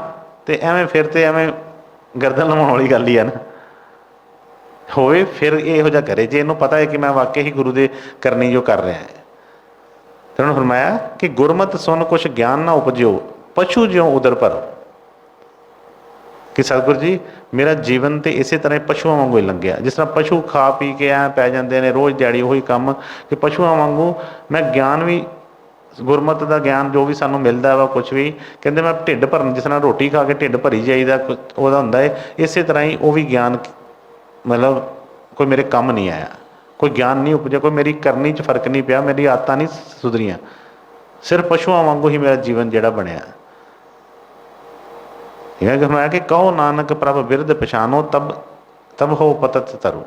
Speaker 1: ਤੇ ਐਵੇਂ ਫਿਰ ਤੇ ਐਵੇਂ ਗਰਦਨ ਲਵਾਉਣ ਵਾਲੀ ਗੱਲ ਹੀ ਆ ਨਾ। ਹੋਵੇ ਫਿਰ ਇਹੋ ਜਿਹਾ ਕਰੇ, ਜੇ ਇਹਨੂੰ ਪਤਾ ਹੈ ਕਿ ਮੈਂ ਵਾਕਈ ਹੀ ਗੁਰੂ ਦੇ ਕਰਨੀ ਜੋ ਕਰ ਰਿਹਾ ਹੈ। ਤੇ ਉਹਨੂੰ ਫਰਮਾਇਆ ਕਿ ਗੁਰਮਤਿ ਸੁਣ ਕੁਛ ਗਿਆਨ ਨਾ ਉਪਜਿਓ, ਪਸ਼ੂ ਜਿਉਂ ਉਦਰ ਭਰੋ। ਕਿ ਸਤਿਗੁਰੂ ਜੀ, ਮੇਰਾ ਜੀਵਨ ਤਾਂ ਇਸੇ ਤਰ੍ਹਾਂ ਪਸ਼ੂਆਂ ਵਾਂਗੂ ਹੀ ਲੰਘਿਆ। ਜਿਸ ਤਰ੍ਹਾਂ ਪਸ਼ੂ ਖਾ ਪੀ ਕੇ ਐਂ ਪੈ ਜਾਂਦੇ ਨੇ, ਰੋਜ਼ ਦਿਹਾੜੀ ਉਹੀ ਕੰਮ, ਕਿ ਪਸ਼ੂਆਂ ਵਾਂਗੂ ਮੈਂ ਗਿਆਨ ਵੀ ਗੁਰਮਤਿ ਦਾ ਗਿਆਨ ਜੋ ਵੀ ਸਾਨੂੰ ਮਿਲਦਾ ਵਾ, ਕੁਛ ਵੀ ਕਹਿੰਦੇ ਮੈਂ ਢਿੱਡ ਭਰਨ, ਜਿਸ ਤਰ੍ਹਾਂ ਰੋਟੀ ਖਾ ਕੇ ਢਿੱਡ ਭਰੀ ਜਾਈਦਾ, ਉਹਦਾ ਹੁੰਦਾ ਹੈ, ਇਸੇ ਤਰ੍ਹਾਂ ਹੀ ਉਹ ਵੀ ਗਿਆਨ ਮਤਲਬ ਕੋਈ ਮੇਰੇ ਕੰਮ ਨਹੀਂ ਆਇਆ, ਕੋਈ ਗਿਆਨ ਨਹੀਂ ਉਪਜਿਆ, ਕੋਈ ਮੇਰੀ ਕਰਨੀ 'ਚ ਫਰਕ ਨਹੀਂ ਪਿਆ, ਮੇਰੀ ਆਦਤਾਂ ਨਹੀਂ ਸੁਧਰੀਆਂ, ਸਿਰਫ ਪਸ਼ੂਆਂ ਵਾਂਗੂ ਹੀ ਮੇਰਾ ਜੀਵਨ ਜਿਹੜਾ ਬਣਿਆ। ਠੀਕ ਹੈ, ਮੈਂ ਕਿ ਕਹੋ ਨਾਨਕ ਪ੍ਰਭ ਬਿਰਧ ਪਛਾਨੋ, ਤਬ ਹੋ ਪਤਤ ਤਰੋ।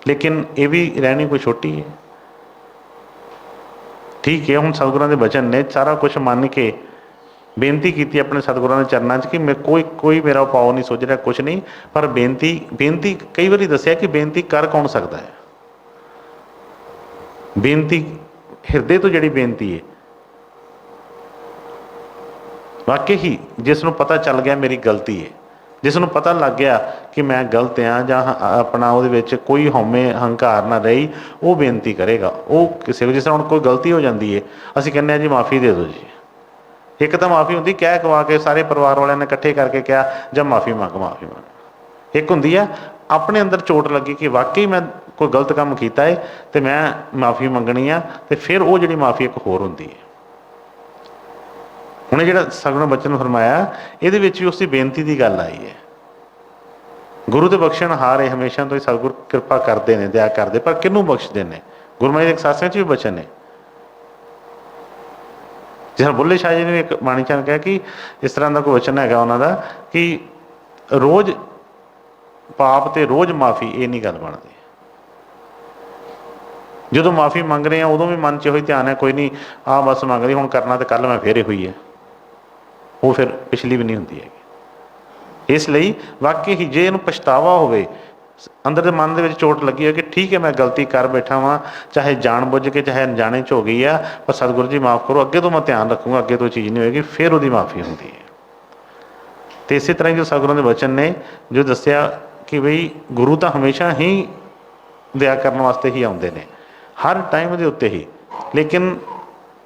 Speaker 1: ਲੇਕਿਨ ਇਹ ਵੀ ਰਹਿਣੀ ਕੋਈ ਛੋਟੀ ਹੈ। ਠੀਕ ਹੈ, ਹੁਣ ਸਤਿਗੁਰਾਂ ਦੇ ਬਚਨ ਨੇ, ਸਾਰਾ ਕੁਛ ਮੰਨ ਕੇ ਬੇਨਤੀ ਕੀਤੀ ਆਪਣੇ ਸਤਿਗੁਰਾਂ ਦੇ ਚਰਨਾਂ 'ਚ ਕਿ ਮੈਂ ਕੋਈ ਮੇਰਾ ਉਪਾਅ ਨਹੀਂ ਸੁੱਝ ਰਿਹਾ, ਕੁਛ ਨਹੀਂ, ਪਰ ਬੇਨਤੀ ਕਈ ਵਾਰੀ ਦੱਸਿਆ ਕਿ ਬੇਨਤੀ ਕਰ ਕੌਣ ਸਕਦਾ ਹੈ। ਬੇਨਤੀ ਹਿਰਦੇ ਤੋਂ ਜਿਹੜੀ ਬੇਨਤੀ ਹੈ, ਵਾਕਈ ਹੀ ਜਿਸ ਨੂੰ ਪਤਾ ਚੱਲ ਗਿਆ ਮੇਰੀ ਗਲਤੀ ਹੈ, ਜਿਸ ਨੂੰ ਪਤਾ ਲੱਗ ਗਿਆ ਕਿ ਮੈਂ ਗਲਤ ਹਾਂ, ਜਾਂ ਆਪਣਾ ਉਹਦੇ ਵਿੱਚ ਕੋਈ ਹਉਮੈ ਹੰਕਾਰ ਨਾ ਰਹੀ, ਉਹ ਬੇਨਤੀ ਕਰੇਗਾ। ਉਹ ਕਿਸੇ ਜਿਸ ਤਰ੍ਹਾਂ ਹੁਣ ਕੋਈ ਗਲਤੀ ਹੋ ਜਾਂਦੀ ਹੈ, ਅਸੀਂ ਕਹਿੰਦੇ ਹਾਂ ਜੀ ਮਾफ़ੀ ਦੇ ਦਿਓ ਜੀ। ਇੱਕ ਤਾਂ ਮਾफ़ੀ ਹੁੰਦੀ ਕਹਿ ਕਵਾ ਕੇ ਸਾਰੇ ਪਰਿਵਾਰ ਵਾਲਿਆਂ ਨੇ ਇਕੱਠੇ ਕਰਕੇ ਕਿਹਾ ਜਾਂ ਮਾफ़ੀ ਮੰਗ। ਇੱਕ ਹੁੰਦੀ ਆ ਆਪਣੇ ਅੰਦਰ ਚੋਟ ਲੱਗੀ ਕਿ ਵਾਕਈ ਮੈਂ ਕੋਈ ਗਲਤ ਕੰਮ ਕੀਤਾ ਹੈ ਅਤੇ ਮੈਂ ਮਾफ़ੀ ਮੰਗਣੀ ਆ, ਅਤੇ ਫਿਰ ਉਹ ਜਿਹੜੀ ਮਾफ़ੀ ਇੱਕ ਹੋਰ ਹੁੰਦੀ ਹੈ। ਹੁਣ ਇਹ ਜਿਹੜਾ ਸਤਿਗੁਰਾਂ ਬਚਨ ਫਰਮਾਇਆ, ਇਹਦੇ ਵਿੱਚ ਵੀ ਉਸ ਦੀ ਬੇਨਤੀ ਦੀ ਗੱਲ ਆਈ ਹੈ। ਗੁਰੂ ਦੇ ਬਖਸ਼ਣ ਹਾਰ ਹੈ, ਹਮੇਸ਼ਾ ਤੋਂ ਹੀ ਸਤਿਗੁਰ ਕਿਰਪਾ ਕਰਦੇ ਨੇ, ਦਇਆ ਕਰਦੇ, ਪਰ ਕਿਹਨੂੰ ਬਖਸ਼ਦੇ ਨੇ? ਗੁਰੂ ਮਹਾਰਾਜ ਦੇ ਸਾਸਿਆਂ 'ਚ ਵੀ ਬਚਨ ਨੇ। ਜਿਸ ਤਰ੍ਹਾਂ ਬੁੱਲੇ ਸ਼ਾਹ ਜੀ ਨੇ ਇੱਕ ਬਾਣੀ 'ਚ ਕਿਹਾ ਕਿ ਇਸ ਤਰ੍ਹਾਂ ਦਾ ਕੋਈ ਵਚਨ ਹੈਗਾ ਉਹਨਾਂ ਦਾ ਕਿ ਰੋਜ਼ ਪਾਪ ਤੇ ਰੋਜ਼ ਮਾफ़ੀ, ਇਹ ਨਹੀਂ ਗੱਲ ਬਣਦੀ। ਜਦੋਂ ਮਾफ़ੀ ਮੰਗ ਰਹੇ ਹਾਂ ਉਦੋਂ ਵੀ ਮਨ 'ਚ ਇਹੋ ਹੀ ਧਿਆਨ ਹੈ, ਕੋਈ ਨਹੀਂ ਆਹ ਬਸ ਮੰਗ ਰਹੀ, ਹੁਣ ਕਰਨਾ ਤਾਂ ਕੱਲ੍ਹ ਮੈਂ ਫੇਰ ਇਹ ਹੋਈ ਹੈ, ਉਹ ਫਿਰ ਪਿਛਲੀ ਵੀ ਨਹੀਂ ਹੁੰਦੀ ਹੈਗੀ। ਇਸ ਲਈ ਵਾਕਈ ਹੀ ਜੇ ਇਹਨੂੰ ਪਛਤਾਵਾ ਹੋਵੇ, ਅੰਦਰ ਦੇ ਮਨ ਦੇ ਵਿੱਚ ਚੋਟ ਲੱਗੀ ਹੋਵੇ ਕਿ ਠੀਕ ਹੈ ਮੈਂ ਗਲਤੀ ਕਰ ਬੈਠਾ ਵਾਂ, ਚਾਹੇ ਜਾਣ ਬੁੱਝ ਕੇ ਚਾਹੇ ਅਣਜਾਣੇ 'ਚ ਹੋ ਗਈ ਆ, ਪਰ ਸਤਿਗੁਰੂ ਜੀ ਮਾफ़ ਕਰੋ, ਅੱਗੇ ਤੋਂ ਮੈਂ ਧਿਆਨ ਰੱਖੂੰਗਾ, ਅੱਗੇ ਤੋਂ ਚੀਜ਼ ਨਹੀਂ ਹੋਏਗੀ, ਫਿਰ ਉਹਦੀ ਮਾफ़ੀ ਹੁੰਦੀ ਹੈ। ਅਤੇ ਇਸੇ ਤਰ੍ਹਾਂ ਹੀ ਜੋ ਸਤਿਗੁਰਾਂ ਦੇ ਬਚਨ ਨੇ ਜੋ ਦੱਸਿਆ ਕਿ ਬਈ ਗੁਰੂ ਤਾਂ ਹਮੇਸ਼ਾ ਹੀ ਦਇਆ ਕਰਨ ਵਾਸਤੇ ਹੀ ਆਉਂਦੇ ਨੇ, ਹਰ ਟਾਈਮ ਦੇ ਉੱਤੇ ਹੀ। ਲੇਕਿਨ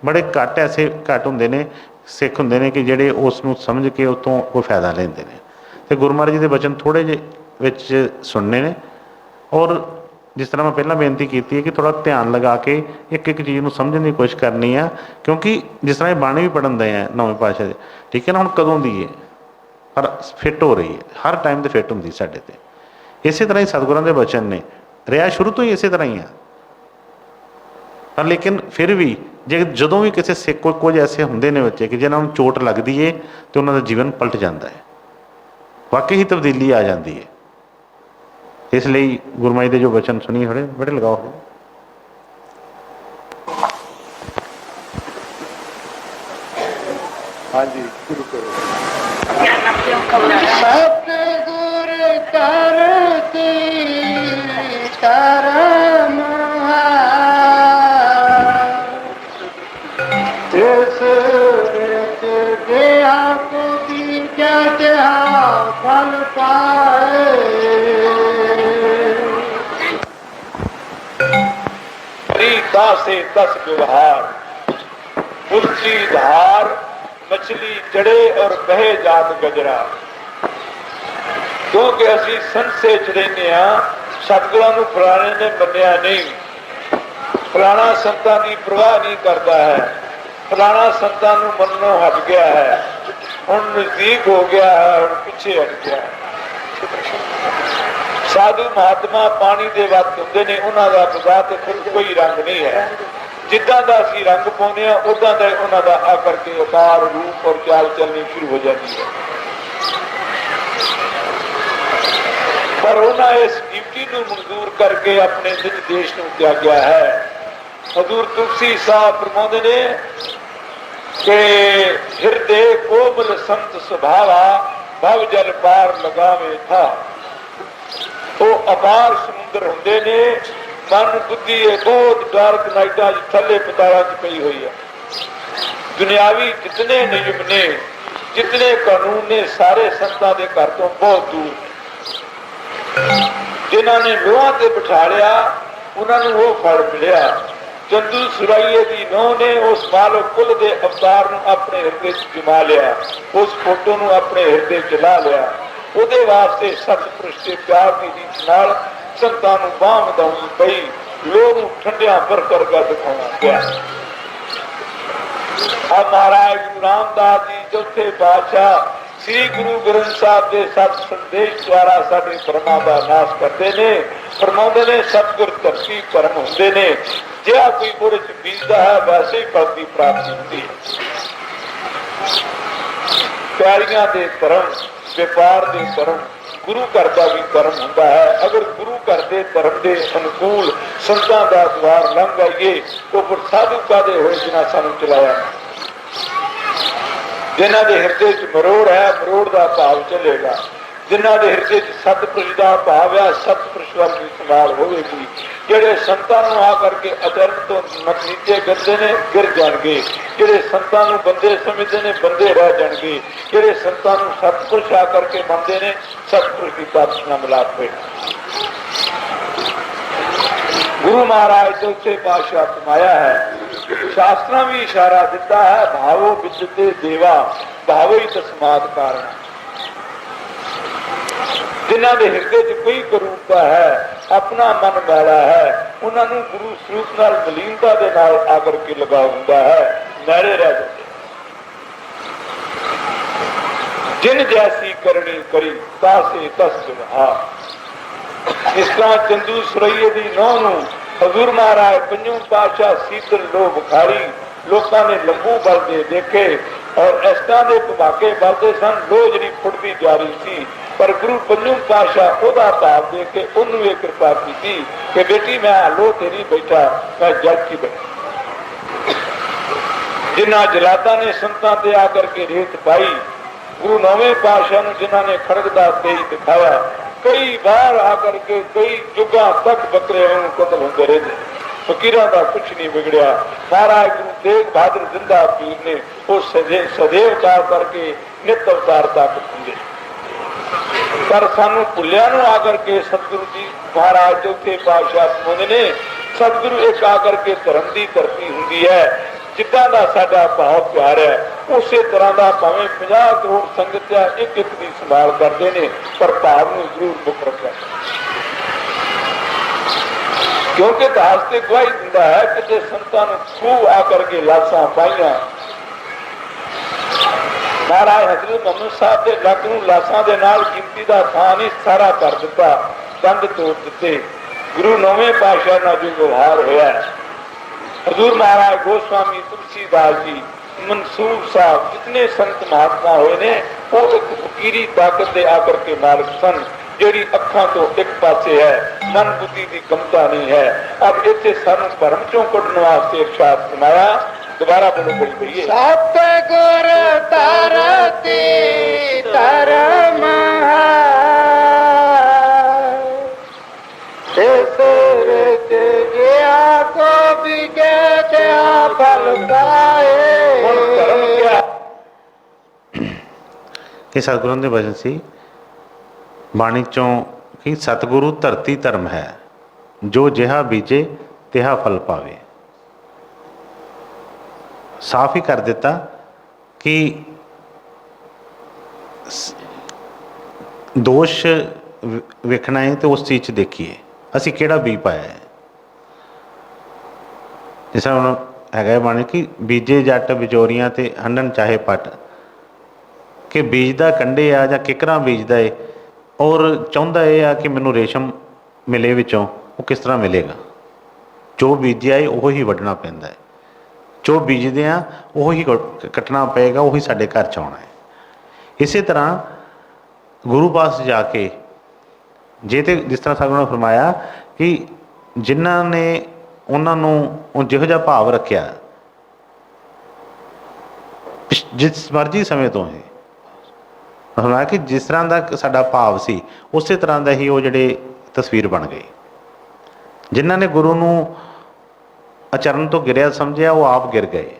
Speaker 1: ਬੜੇ ਘੱਟ ਹੁੰਦੇ ਨੇ ਸਿੱਖ ਹੁੰਦੇ ਨੇ ਕਿ ਜਿਹੜੇ ਉਸ ਨੂੰ ਸਮਝ ਕੇ ਉਹ ਤੋਂ ਕੋਈ ਫਾਇਦਾ ਲੈਂਦੇ ਨੇ। ਅਤੇ ਗੁਰੂ ਮਹਾਰਾਜ ਜੀ ਦੇ ਬਚਨ ਥੋੜ੍ਹੇ ਜਿਹੇ ਵਿੱਚ ਸੁਣਨੇ ਨੇ, ਔਰ ਜਿਸ ਤਰ੍ਹਾਂ ਮੈਂ ਪਹਿਲਾਂ ਬੇਨਤੀ ਕੀਤੀ ਹੈ ਕਿ ਥੋੜ੍ਹਾ ਧਿਆਨ ਲਗਾ ਕੇ ਇੱਕ ਚੀਜ਼ ਨੂੰ ਸਮਝਣ ਦੀ ਕੋਸ਼ਿਸ਼ ਕਰਨੀ ਆ, ਕਿਉਂਕਿ ਜਿਸ ਤਰ੍ਹਾਂ ਇਹ ਬਾਣੀ ਵੀ ਪੜ੍ਹਨ ਦੇ ਆ ਨੌਵੇਂ ਪਾਤਸ਼ਾਹ ਦੇ, ਠੀਕ ਹੈ ਨਾ, ਹੁਣ ਕਦੋਂ ਦੀ ਹੈ ਪਰ ਫਿੱਟ ਹੋ ਰਹੀ ਹੈ, ਹਰ ਟਾਈਮ 'ਤੇ ਫਿੱਟ ਹੁੰਦੀ ਸਾਡੇ 'ਤੇ। ਇਸੇ ਤਰ੍ਹਾਂ ਹੀ ਸਤਿਗੁਰਾਂ ਦੇ ਬਚਨ ਨੇ, ਰਿਹਾ ਸ਼ੁਰੂ ਤੋਂ ਹੀ ਇਸੇ ਤਰ੍ਹਾਂ ਹੀ ਆ। ਪਰ ਲੇਕਿਨ ਫਿਰ ਵੀ ਜਦੋਂ ਵੀ ਕਿਸੇ ਸਿੱਖ ਕੁਝ ਐਸੇ ਹੁੰਦੇ ਨੇ ਬੱਚੇ ਕਿ ਜਿਹਨਾਂ ਨੂੰ ਚੋਟ ਲੱਗਦੀ ਹੈ ਅਤੇ ਉਹਨਾਂ ਦਾ ਜੀਵਨ ਪਲਟ ਜਾਂਦਾ ਹੈ, ਵਾਕਈ ਹੀ ਤਬਦੀਲੀ ਆ ਜਾਂਦੀ ਹੈ। ਇਸ ਲਈ ਗੁਰੂ ਮਹਾਰਾਜ ਦੇ ਜੋ ਬਚਨ ਸੁਣੀ ਬੜੇ ਲਗਾਓ ਹੋਏ।
Speaker 3: ਹਾਂਜੀ ਸ਼ੁਰੂ ਕਰੋ।
Speaker 4: ਸਤਿਗੁਰ ਧਰਤੀ ਧਰਮ ਇਸ ਵਿੱਚ ਗਿਆ ਕੋਈ ਜਟਿਆ ਫਲ ਪਾਏ।
Speaker 3: से 10 व्यवहार, तुलसी धार, मछली चढ़े और बहे जात गजरा। क्योंकि असी संसे च रहने सतगुरां नूं फलाणे ने मन्निया नहीं, फलाना संतां दी परवाह नहीं करता है, फलाना संतां नूं मन्नों हट गया है, हुण नजदीक हो गया है, हुण पिछे हट गया है। साधु महात्मा पानी दे वक्त हुंदे ने, उन्हां दा खुदा ते खुद कोई रंग नहीं है। जिद्दां दा असीं रंग पाउने आ उदां दा उन्हां दा आकर के आकार रूप और चाल चलनी शुरू हो जाती है। पर उन्हां इस ड्यूटी नूं मंजूर करके अपने निज देश नूं त्यागया है। हजूर तुलसी साहब फरमाउंदे ने कि हिरदे कोमल संत सुभावा, भव जल पार लगावे था। वो अपार समुद्र हुंदे ने, मन बुद्धि बहुत डार्क नाइटा थले पताला च पई हुई है। दुनियावी जितने नियम ने, जितने कानून ने, सारे संतां दे घर तो बहुत दूर। जिन्हां ने लोहां ते बिठा लिया उन्होंने वो फल मिलिया। चंदू सुराइए की नौं ने उस मालक कुल दे अवतार नूं अपने हिरदे च जमा लिया, उस फोटो नूं अपने हिरदे च ला लिया। ਉਹਦੇ ਵਾਸਤੇ ਸਤਿਪੁਰਸ਼ ਪਿਆਰ ਦੀ ਰੀਤ ਨਾਲ ਸੰਤਾਂ ਨੂੰ ਬਾਂਹ ਵਧਾਉਣੀ ਪਈ, ਲੋਕ ਨੂੰ ਠੰਡਿਆਂ ਪਰ ਕਰਗਾ ਦਿਖਾਉਣਾ ਪਿਆ। अब महाराज गुरु रामदास जी चौथे पातशाह श्री गुरु ग्रंथ साहब के सत संदेश द्वारा साडे भरमां दा नाश करते ने, फरमाउंदे ने सतगुर धरती कर्म हुंदे ने, जिहा कोई बुरे च बीजदा है वैसे ही फल की प्राप्ति होती है। प्यारियां दे धर्म, व्यापार दे धर्म, गुरु घर का भी धर्म होंदा है। अगर गुरु घर के धर्म के अनुकूल संतां दा द्वार लंघ आइए तो फिर साधु कादे होए जिन्हां सानू चलाया। जिन्हां दे हिरदे च मरोड़ है, मरोड़ का भाव चलेगा। जिन्हां दे हिरदे च सतपुरुष का भाव है, सतपुरुष वाल की संभाल होगी। ਜਿਹੜੇ ਸੰਤਾਂ ਨੂੰ ਆ ਕਰਕੇ ਅਚਰਨ ਤੋਂ ਨਤੀਜੇ ਕਰਦੇ ਨੇ ਗਿਰ ਜਾਣਗੇ, ਜਿਹੜੇ ਸੰਤਾਂ ਨੂੰ ਬੰਦੇ ਸਮਝਦੇ ਨੇ ਬੰਦੇ ਰਹਿ ਜਾਣਗੇ, ਜਿਹੜੇ ਸੰਤਾਂ ਨੂੰ ਸਤਿਪੁਰਸ਼ ਆ ਕਰਕੇ ਮੰਨਦੇ ਨੇ ਸਤਿਪੁਰਸ਼ ਦੀ ਬਾਤ ਨਾਲ ਮਿਲਾਪ ਹੋਏ। गुरु महाराज चौथे पातशाह फरमाया है, शास्त्रा भी इशारा दिता है, भावो विद्यते देवा भावो ही तस्मात् कारण। जिन्हां दे हिरदे च कोई करूरता है, अपना मन मैला है, उन्होंने गुरु स्वरूप नाल मलीनता दे नाल आकर के लगा हुंदा है, मैले रह जाते। जिन जैसी करनी करी तासे तस जुल्हा। इस तरह चंदू सुरैये दी नौं नूं हजूर महाराज पंजों पातशाह सीतल लो बुखारी लोगों ने लंबू बलदे देखे और इस तरह के भमाके बलते सन। लो जी फुटती जा रही थी पर गुरु पंजों पातशाह ओदा भाव देख के उन्होंने ये कृपा की कि बेटी मैं लो तेरी बैठा, मैं जग की बैठा। जिन्होंने जलादा ने संतां ते आकर के रेत पाई, गुरु नौवें पातशाह ने जिन्होंने खड़गदा तेज दिखाया, कई बार आकर के कई जुगा तक बकरे कतल होते रहे। फकीरां का कुछ नहीं बिगड़िया। महाराज गुरु तेग बहादुर जिंदा पीर ने वो सदैव अवतार करके नित अवतार तक होंगे। पर सानू भुलिया आकर के सतगुरु जी महाराज चौथे पातशाह फरमाउंदे ने, सतगुरु एक आकर के धर्म की धरती होंगी है, जिदा का साडा भाव प्यार है उस तरह का भावें 50 करोड़ संगत एक एक की संभाल करते हैं, पर भाव में जरूर मुख रखा। क्योंकि इतिहास से गवाही दिंदा है कि संतां नूं खूह आकर के लाशां पाईयां। महाराज हजरत मोहम्मद साहब के लग नूं लाशां दे नाल गिनती का थां नहीं सारा कर दिता, कंध तोड़ दिते। गुरु नौवें पातशाह नाल जो व्यवहार होया, हजूर महाराज गोस्वामी तुलसीदास जी, मंसूर साहब, जितने संत महात्मा हुए ने वो एक फकीरी ताकत दे आकर के मालिक सन, जेड़ी अखां तो एक पासे है, मन बुद्धि की कमता नहीं है। अब इतने सानू भरम चों कढण वास्ते इरशाद फरमाया, दोबारा बोलो बड़ी बढ़िए।
Speaker 4: सतगुर तरती धर्म
Speaker 1: ਇਹ ਸਤਿਗੁਰਾਂ ਦੇ ਵਚਨ ਸੀ ਬਾਣੀ ਚੋਂ ਕਿ ਸਤਿਗੁਰੂ ਧਰਤੀ ਧਰਮ ਹੈ, ਜੋ ਜਿਹਾ ਬੀਜੇ ਤਿਹਾ ਫਲ ਪਾਵੇ। ਸਾਫ਼ ਹੀ ਕਰ ਦਿੱਤਾ ਕਿ ਦੋਸ਼ ਵੇਖਣਾ ਹੈ ਤੇ ਉਸ ਚੀਜ਼ 'ਚ ਦੇਖੀਏ ਅਸੀਂ ਕਿਹੜਾ ਬੀਜ ਪਾਇਆ ਹੈ। ਜਿਸ ਤਰ੍ਹਾਂ ਹੁਣ ਹੈਗਾ ਬਾਣੀ ਕਿ ਬੀਜੇ ਜੱਟ ਵਿਚੋਰੀਆਂ ਤੇ ਹੰਡਣ ਚਾਹੇ ਪੱਟ, ਕਿ ਬੀਜਦਾ ਕੰਢੇ ਆ ਜਾਂ ਕਿਕਰਾਂ ਬੀਜਦਾ ਏ ਔਰ ਚਾਹੁੰਦਾ ਇਹ ਆ ਕਿ ਮੈਨੂੰ ਰੇਸ਼ਮ ਮਿਲੇ ਵਿੱਚੋਂ, ਉਹ ਕਿਸ ਤਰ੍ਹਾਂ ਮਿਲੇਗਾ? ਜੋ ਬੀਜਿਆ ਏ ਉਹ ਹੀ ਵੱਢਣਾ ਪੈਂਦਾ ਹੈ, ਜੋ ਬੀਜਦੇ ਆ ਉਹ ਹੀ ਕੱਟਣਾ ਪਏਗਾ, ਉਹੀ ਸਾਡੇ ਘਰ 'ਚ ਆਉਣਾ ਹੈ। ਇਸੇ ਤਰ੍ਹਾਂ ਗੁਰੂ ਪਾਸ ਜਾ ਕੇ ਜੇ ਤੇ ਜਿਸ ਤਰ੍ਹਾਂ ਸਾਨੂੰ ਨੇ ਫਰਮਾਇਆ ਕਿ ਜਿਨ੍ਹਾਂ ਨੇ ਉਹਨਾਂ ਨੂੰ ਜਿਹੋ ਜਿਹਾ ਭਾਵ ਰੱਖਿਆ ਜਿਸ ਮਰਜ਼ੀ ਸਮੇਂ ਤੋਂ ਹੀ ਫਰਮਾਇਆ ਕਿ ਜਿਸ ਤਰ੍ਹਾਂ ਦਾ ਸਾਡਾ ਭਾਵ ਸੀ ਉਸੇ ਤਰ੍ਹਾਂ ਦਾ ਹੀ ਉਹ ਜਿਹੜੇ ਤਸਵੀਰ ਬਣ ਗਈ। ਜਿਨ੍ਹਾਂ ਨੇ ਗੁਰੂ ਨੂੰ ਅਚਰਨ ਤੋਂ ਗਿਰਿਆ ਸਮਝਿਆ ਉਹ ਆਪ ਗਿਰ ਗਏ।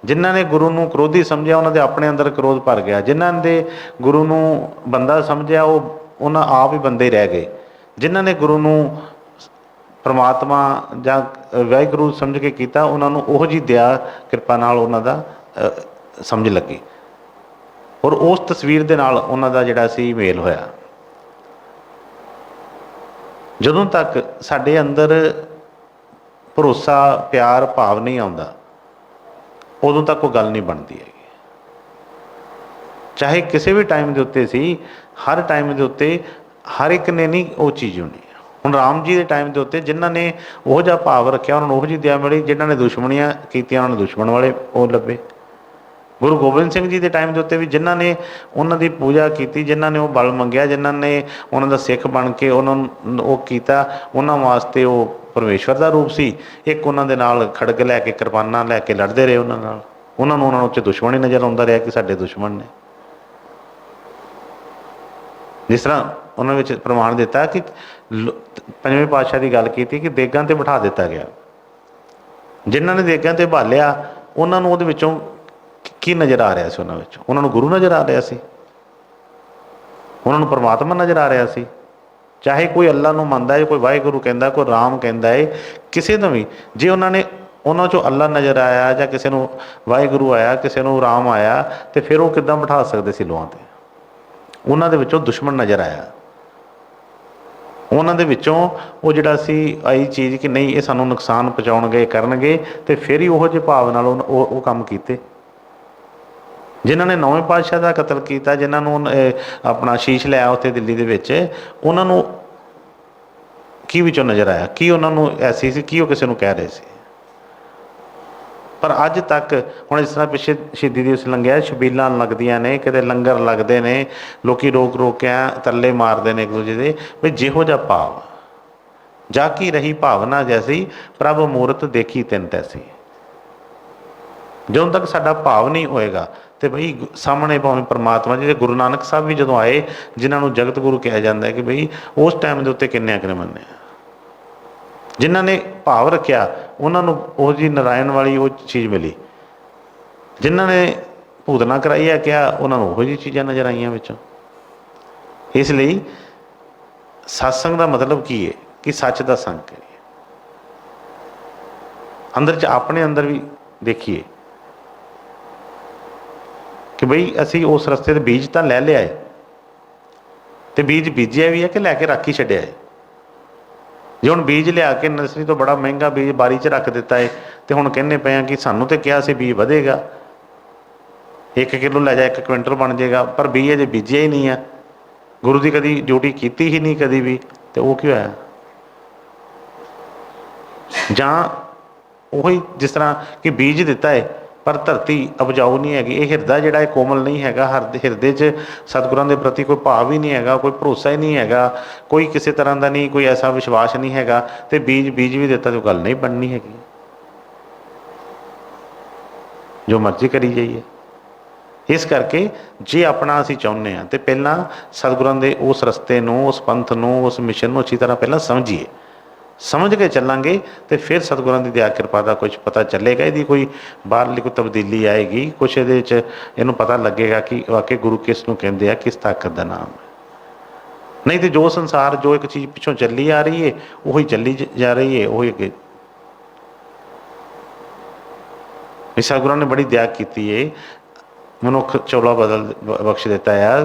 Speaker 1: ਜਿਨ੍ਹਾਂ ਨੇ ਗੁਰੂ ਨੂੰ ਕ੍ਰੋਧੀ ਸਮਝਿਆ ਉਹਨਾਂ ਦੇ ਆਪਣੇ ਅੰਦਰ ਕ੍ਰੋਧ ਭਰ ਗਿਆ। ਜਿਨ੍ਹਾਂ ਦੇ ਗੁਰੂ ਨੂੰ ਬੰਦਾ ਸਮਝਿਆ ਉਹਨਾਂ ਆਪ ਹੀ ਬੰਦੇ ਰਹਿ ਗਏ। ਜਿਨ੍ਹਾਂ ਨੇ ਗੁਰੂ ਨੂੰ ਪਰਮਾਤਮਾ ਜਾਂ ਵਾਹਿਗੁਰੂ ਸਮਝ ਕੇ ਕੀਤਾ ਉਹਨਾਂ ਨੂੰ ਉਹੋ ਜਿਹੀ ਦਇਆ ਕਿਰਪਾ ਨਾਲ ਉਹਨਾਂ ਦਾ ਸਮਝ ਲੱਗੀ ਔਰ ਉਸ ਤਸਵੀਰ ਦੇ ਨਾਲ ਉਹਨਾਂ ਦਾ ਜਿਹੜਾ ਸੀ ਮੇਲ ਹੋਇਆ। ਜਦੋਂ ਤੱਕ ਸਾਡੇ ਅੰਦਰ ਭਰੋਸਾ ਪਿਆਰ ਭਾਵ ਨਹੀਂ ਆਉਂਦਾ ਉਦੋਂ तक कोई गल नहीं बनती है। चाहे किसी भी टाइम के उत्ते सी, हर टाइम के उत्ते हर एक ने नहीं वो चीज़ होनी। हुण राम जी के टाइम के उत्ते जिन्हों ने वो जिहा भाव रखा उन्होंने वो जी दया मिली, जिन्होंने दुश्मनियाँ कीतियां उन्होंने दुश्मन वाले वो लभे। गुरु गोबिंद सिंह जी के टाइम के उत्ते भी जिन्हों ने उन्हों की पूजा की, जिन्हों ने वो बल मंगया, जिन्हों ने उन्हों सिख बन के उन्होंने वो किया, उन्होंने वास्ते वो परमेश्वर का रूप सी। एक उन्होंने नाल खड़ग लैके किरपाना लैके लड़ते रहे, उन्होंने उच्च दुश्मन ही नज़र आता रहा कि साडे दुश्मन ने। जिस तरह उन्होंने प्रमाण दिता कि पंजवें पातशाह की गल की कि देगां ते बिठा दिता गया, जिन्हों ने देगां ते भालिया उन्होंने उहदे विचों की नज़र आ रहा सी, उन्होंने गुरु नज़र आ रहा सी, उन्होंने परमात्मा नज़र आ रहा सी। चाहे कोई अल्लाह नूं मनदा है, कोई वाहिगुरू कहता, कोई राम कहता है, किसी नूं भी जे उन्होंने उन्होंने चों अल्लाह नज़र आया जां किसी नूं वाहिगुरू आया, किसी नूं राम आया, तो फिर वो किदां बिठा सकते सी लोहां ते। उन्हां दे विचों दुश्मन नज़र आया, उन्हां दे विचों वो जिहड़ा सी आई चीज़ कि नहीं ये सानूं नुकसान पहुँचाउणगे करनगे, तो फिर ही उहो जिहे भाव नाल वो काम कीते। जिन्होंने नौवें पातशाह का कतल किया, जिन्होंने अपना शीश लिया उत्थे दिल्ली दे विच, उन्होंने की विचों नज़र आया, की उन्होंने ऐसी सी, की वो किसी को कह रहे थे। पर अज तक हुण जिस तरह पिछे शहीदी दिवस लंघिया, छबीलां लगदियां ने, किते लंगर लगते हैं, लोग रोक रोक के तरले मारते हैं एक दूजे के भी जिहो जिहा भाव जाकी रही भावना जैसी प्रभ मूरत देखी तिन तैसी। ਜਦੋਂ तक साडा भाव नहीं होएगा तो बई सामने भावें परमात्मा जी। गुरु नानक साहब भी जो आए, जिन्होंने जगत गुरु कहा जाता है कि बई उस टाइम के उत्ते किन्ने अगने मन्ने, जिन्हों ने भाव रखा उन्होंने वो जी नारायण वाली वो चीज़ मिली, जिन्होंने भूतना कराई है क्या उन्होंने वो जी चीज़ां नज़र आईयां विचों। इसलिए सत्संग का मतलब की है कि सच का संग करिए, अंदर च अपने अंदर भी देखिए कि बई असी उस रस्ते बीज तो लै लिया है, तो बीज बीजिया भी है कि लैके रख ही छड्डिया है। जे हुण बीज लिया के नर्सरी तो बड़ा महंगा बीज बारी च रख दिता है, तो हुण कहने पे हैं कि सानू तो कहा सी बीज वधेगा, 1 किलो लै जा 1 क्विंटल बन जाएगा, पर बीज अजे बीजिया ही नहीं है, गुरु की कभी ड्यूटी की ही नहीं कभी भी, तो वो क्यों है। जां वही जिस तरह कि बीज दिता है पर धरती उपजाऊ नहीं हैगी, ये हिरदा जिहड़ा कोमल नहीं हैगा, हिरदे च सतगुरां दे प्रति कोई भाव ही नहीं हैगा, कोई भरोसा ही नहीं हैगा, कोई किसी तरह का नहीं, कोई ऐसा विश्वास नहीं हैगा, तो बीज भी दिता तो गल नहीं बननी हैगी, जो मर्जी करी जाइए। इस करके जे अपना असीं चाहुंदे हां तो पहलां सतगुरां दे उस रस्ते नूं, उस पंथ नूं, उस मिशन नूं अच्छी तरह पहलां समझिए, समझ के चलांगे तो फिर सतगुरां दी दया कृपा का कुछ पता चलेगा, यदि कोई बाहरली कोई तब्दीली आएगी, कुछ इहनूं पता लगेगा कि वाकई गुरु किस नूं कहंदे आ, किस ताकत का नाम है। नहीं तो जो संसार जो एक चीज़ पिछों चली आ रही है वही चली जा रही है, वही अगे। सतगुरां ने बड़ी दया की है, मनुख चौला बदल बख्श दिता है,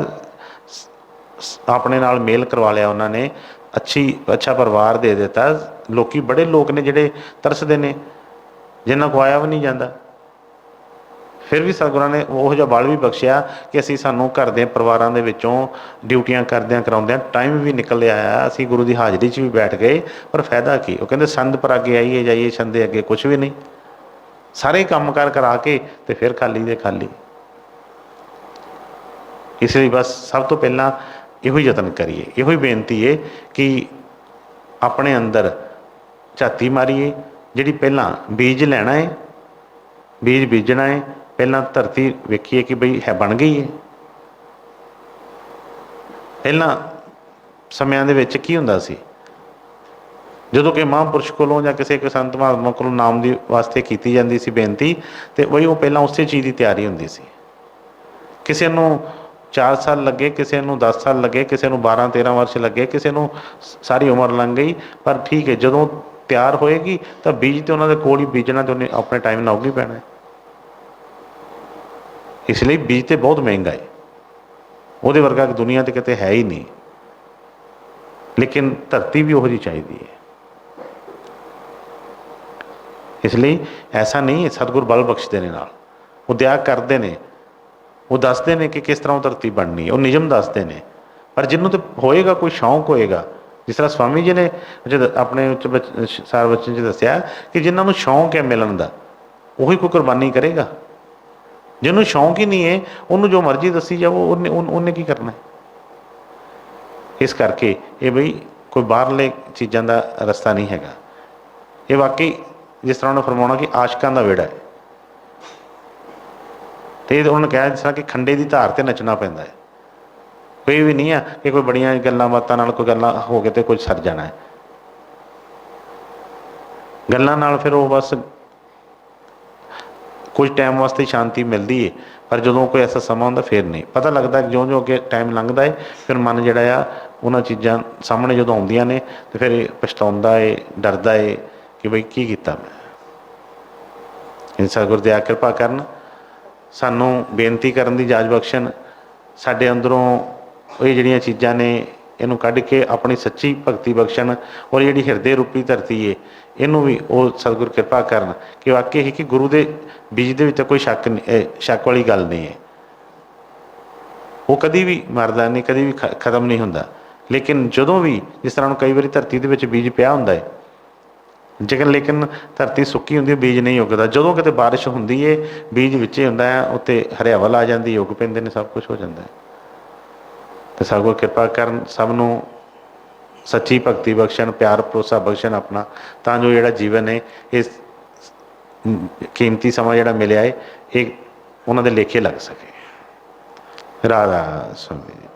Speaker 1: अपने नाल मेल करवा लिया उन्होंने, अच्छा परिवार दे दिता। लोग बड़े लोग ने जिहड़े तरसदे ने, जिन्हां को आया भी नहीं जाता, फिर भी सतगुरां ने वो जिहा बल भी बख्शिया कि असीं सानूं घर दे परिवारां दे विचों ड्यूटियां करदियां कराउंदियां टाइम भी निकल आया, असीं गुरु की हाज़री च भी बैठ गए, पर फायदा की। वो कहंदे संद पर अगे आइए जाइए, छंदे अगे कुछ भी नहीं, सारे काम कार करा के तो फिर खाली दे खाली। इसलिए बस सब तो पहला इहो यतन करिए, इहो बेनती है कि अपने अंदर झाती मारीए, जिहड़ी पहला बीज लैना है, बीज बीजना है, पहला धरती वेखीए कि बई है बन गई है। पहला समयां दे विच की हुंदा सी, जदों कि महापुरुष कोलों या किसी एक संत महात्मा कोलों नाम दी वास्ते की जाती सी बेनती, तो वही वो पहला उस चीज़ की तैयारी हुंदी सी। किसी नूं 4 साल लगे, किसी को 10 साल लगे, किसी को 12-13 वर्ष लगे, किसी को सारी उम्र लंघ गई, पर ठीक है जो तैयार होएगी तो बीज तो उन्होंने कोल ही बीजना, तो उन्हें अपने टाइम नाल ही पैना है। इसलिए बीज तो बहुत महंगा है, वो वर्गा दुनिया तो कितने है ही नहीं, लेकिन धरती भी उहो जी चाहिए है। इसलिए ऐसा नहीं है, सतगुर बल बख्शते ने नाल ਉਹ ਦਿਆਗ ਕਰਦੇ ਨੇ, ਉਹ ਦੱਸਦੇ ਨੇ ਕਿ ਕਿਸ ਤਰ੍ਹਾਂ ਉਹ ਧਰਤੀ ਬਣਨੀ, ਉਹ ਨਿਯਮ ਦੱਸਦੇ ਨੇ। ਪਰ ਜਿਹਨੂੰ ਤੇ ਹੋਏਗਾ, ਕੋਈ ਸ਼ੌਂਕ ਹੋਏਗਾ, ਜਿਸ ਤਰ੍ਹਾਂ ਸਵਾਮੀ ਜੀ ਨੇ ਆਪਣੇ ਸਾਰ ਬਚਨ 'ਚ ਦੱਸਿਆ ਕਿ ਜਿਨ੍ਹਾਂ ਨੂੰ ਸ਼ੌਂਕ ਹੈ ਮਿਲਣ ਦਾ, ਉਹੀ ਕੋਈ ਕੁਰਬਾਨੀ ਕਰੇਗਾ। ਜਿਹਨੂੰ ਸ਼ੌਂਕ ਹੀ ਨਹੀਂ ਹੈ, ਉਹਨੂੰ ਜੋ ਮਰਜ਼ੀ ਦੱਸੀ ਜਾਓ, ਉਹਨੇ ਕੀ ਕਰਨਾ। ਇਸ ਕਰਕੇ ਇਹ ਬਈ ਕੋਈ ਬਾਹਰਲੇ ਚੀਜ਼ਾਂ ਦਾ ਰਸਤਾ ਨਹੀਂ ਹੈਗਾ। ਇਹ ਵਾਕਈ ਜਿਸ ਤਰ੍ਹਾਂ ਉਹਨੇ ਫਰਮਾਉਣਾ ਕਿ ਆਸ਼ਕਾਂ ਦਾ ਵਿਹੜਾ ਹੈ। ਅਤੇ ਇਹ ਉਹਨੇ ਕਿਹਾ ਜਿਸ ਤਰ੍ਹਾਂ ਕਿ ਖੰਡੇ ਦੀ ਧਾਰ 'ਤੇ ਨੱਚਣਾ ਪੈਂਦਾ ਹੈ। ਕੋਈ ਵੀ ਨਹੀਂ ਆ ਕਿ ਕੋਈ ਬੜੀਆਂ ਗੱਲਾਂ ਬਾਤਾਂ ਨਾਲ ਕੋਈ ਗੱਲਾਂ ਹੋ ਕੇ ਤੇ ਕੁਝ ਸਰ ਜਾਣਾ ਹੈ। ਗੱਲਾਂ ਨਾਲ ਫਿਰ ਉਹ ਬਸ ਕੁਝ ਟਾਈਮ ਵਾਸਤੇ ਸ਼ਾਂਤੀ ਮਿਲਦੀ ਹੈ, ਪਰ ਜਦੋਂ ਕੋਈ ਐਸਾ ਸਮਾਂ ਹੁੰਦਾ ਫਿਰ ਨਹੀਂ ਪਤਾ ਲੱਗਦਾ। ਜਿਉਂ ਜਿਉਂ ਅੱਗੇ ਟਾਈਮ ਲੰਘਦਾ ਹੈ, ਫਿਰ ਮਨ ਜਿਹੜਾ ਆ ਉਹਨਾਂ ਚੀਜ਼ਾਂ ਸਾਹਮਣੇ ਜਦੋਂ ਆਉਂਦੀਆਂ ਨੇ ਤਾਂ ਫਿਰ ਇਹ ਪਛਤਾਉਂਦਾ ਹੈ, ਡਰਦਾ ਹੈ ਕਿ ਬਈ ਕੀ ਕੀਤਾ ਮੈਂ। ਸਤਿਗੁਰ ਦਇਆ ਕਿਰਪਾ ਕਰਨ, ਸਾਨੂੰ ਬੇਨਤੀ ਕਰਨ ਦੀ ਇਜਾਜ਼ਤ ਬਖਸ਼ਣ, ਸਾਡੇ ਅੰਦਰੋਂ ਇਹ ਜਿਹੜੀਆਂ ਚੀਜ਼ਾਂ ਨੇ ਇਹਨੂੰ ਕੱਢ ਕੇ ਆਪਣੀ ਸੱਚੀ ਭਗਤੀ ਬਖਸ਼ਣ, ਔਰ ਜਿਹੜੀ ਹਿਰਦੇ ਰੂਪੀ ਧਰਤੀ ਹੈ ਇਹਨੂੰ ਵੀ ਉਹ ਸਤਿਗੁਰ ਕਿਰਪਾ ਕਰਨ ਕਿ ਵਾਕਈ ਹੀ ਕਿ ਗੁਰੂ ਦੇ ਬੀਜ ਦੇ ਵਿੱਚ ਕੋਈ ਸ਼ੱਕ ਵਾਲੀ ਗੱਲ ਨਹੀਂ ਹੈ। ਉਹ ਕਦੀ ਵੀ ਮਰਦਾ ਨਹੀਂ, ਕਦੀ ਵੀ ਖਤਮ ਨਹੀਂ ਹੁੰਦਾ। ਲੇਕਿਨ ਜਦੋਂ ਵੀ ਜਿਸ ਤਰ੍ਹਾਂ ਕਈ ਵਾਰੀ ਧਰਤੀ ਦੇ ਵਿੱਚ ਬੀਜ ਪਿਆ ਹੁੰਦਾ ਹੈ, ਜੇਕਰ ਲੇਕਿਨ ਧਰਤੀ ਸੁੱਕੀ ਹੁੰਦੀ ਹੈ, ਬੀਜ ਨਹੀਂ ਉੱਗਦਾ। ਜਦੋਂ ਕਿਤੇ ਬਾਰਿਸ਼ ਹੁੰਦੀ ਹੈ, ਬੀਜ ਵਿੱਚ ਹੀ ਹੁੰਦਾ ਹੈ, ਉੱਤੇ ਹਰਿਆਵਲ ਆ ਜਾਂਦੀ, ਉੱਗ ਪੈਂਦੇ ਨੇ, ਸਭ ਕੁਝ ਹੋ ਜਾਂਦਾ ਹੈ। ਅਤੇ ਸਤਿਗੁਰ ਕਿਰਪਾ ਕਰਨ, ਸਭ ਨੂੰ ਸੱਚੀ ਭਗਤੀ ਬਖਸ਼ਣ, ਪਿਆਰ ਭਰੋਸਾ ਬਖਸ਼ਣ ਆਪਣਾ, ਤਾਂ ਜੋ ਜਿਹੜਾ ਜੀਵਨ ਹੈ, ਇਸ ਕੀਮਤੀ ਸਮਾਂ ਜਿਹੜਾ ਮਿਲਿਆ ਹੈ, ਇਹ ਉਹਨਾਂ ਦੇ ਲੇਖੇ ਲੱਗ ਸਕੇ। ਰਾਧਾ ਸੁਆਮੀ ਜੀ।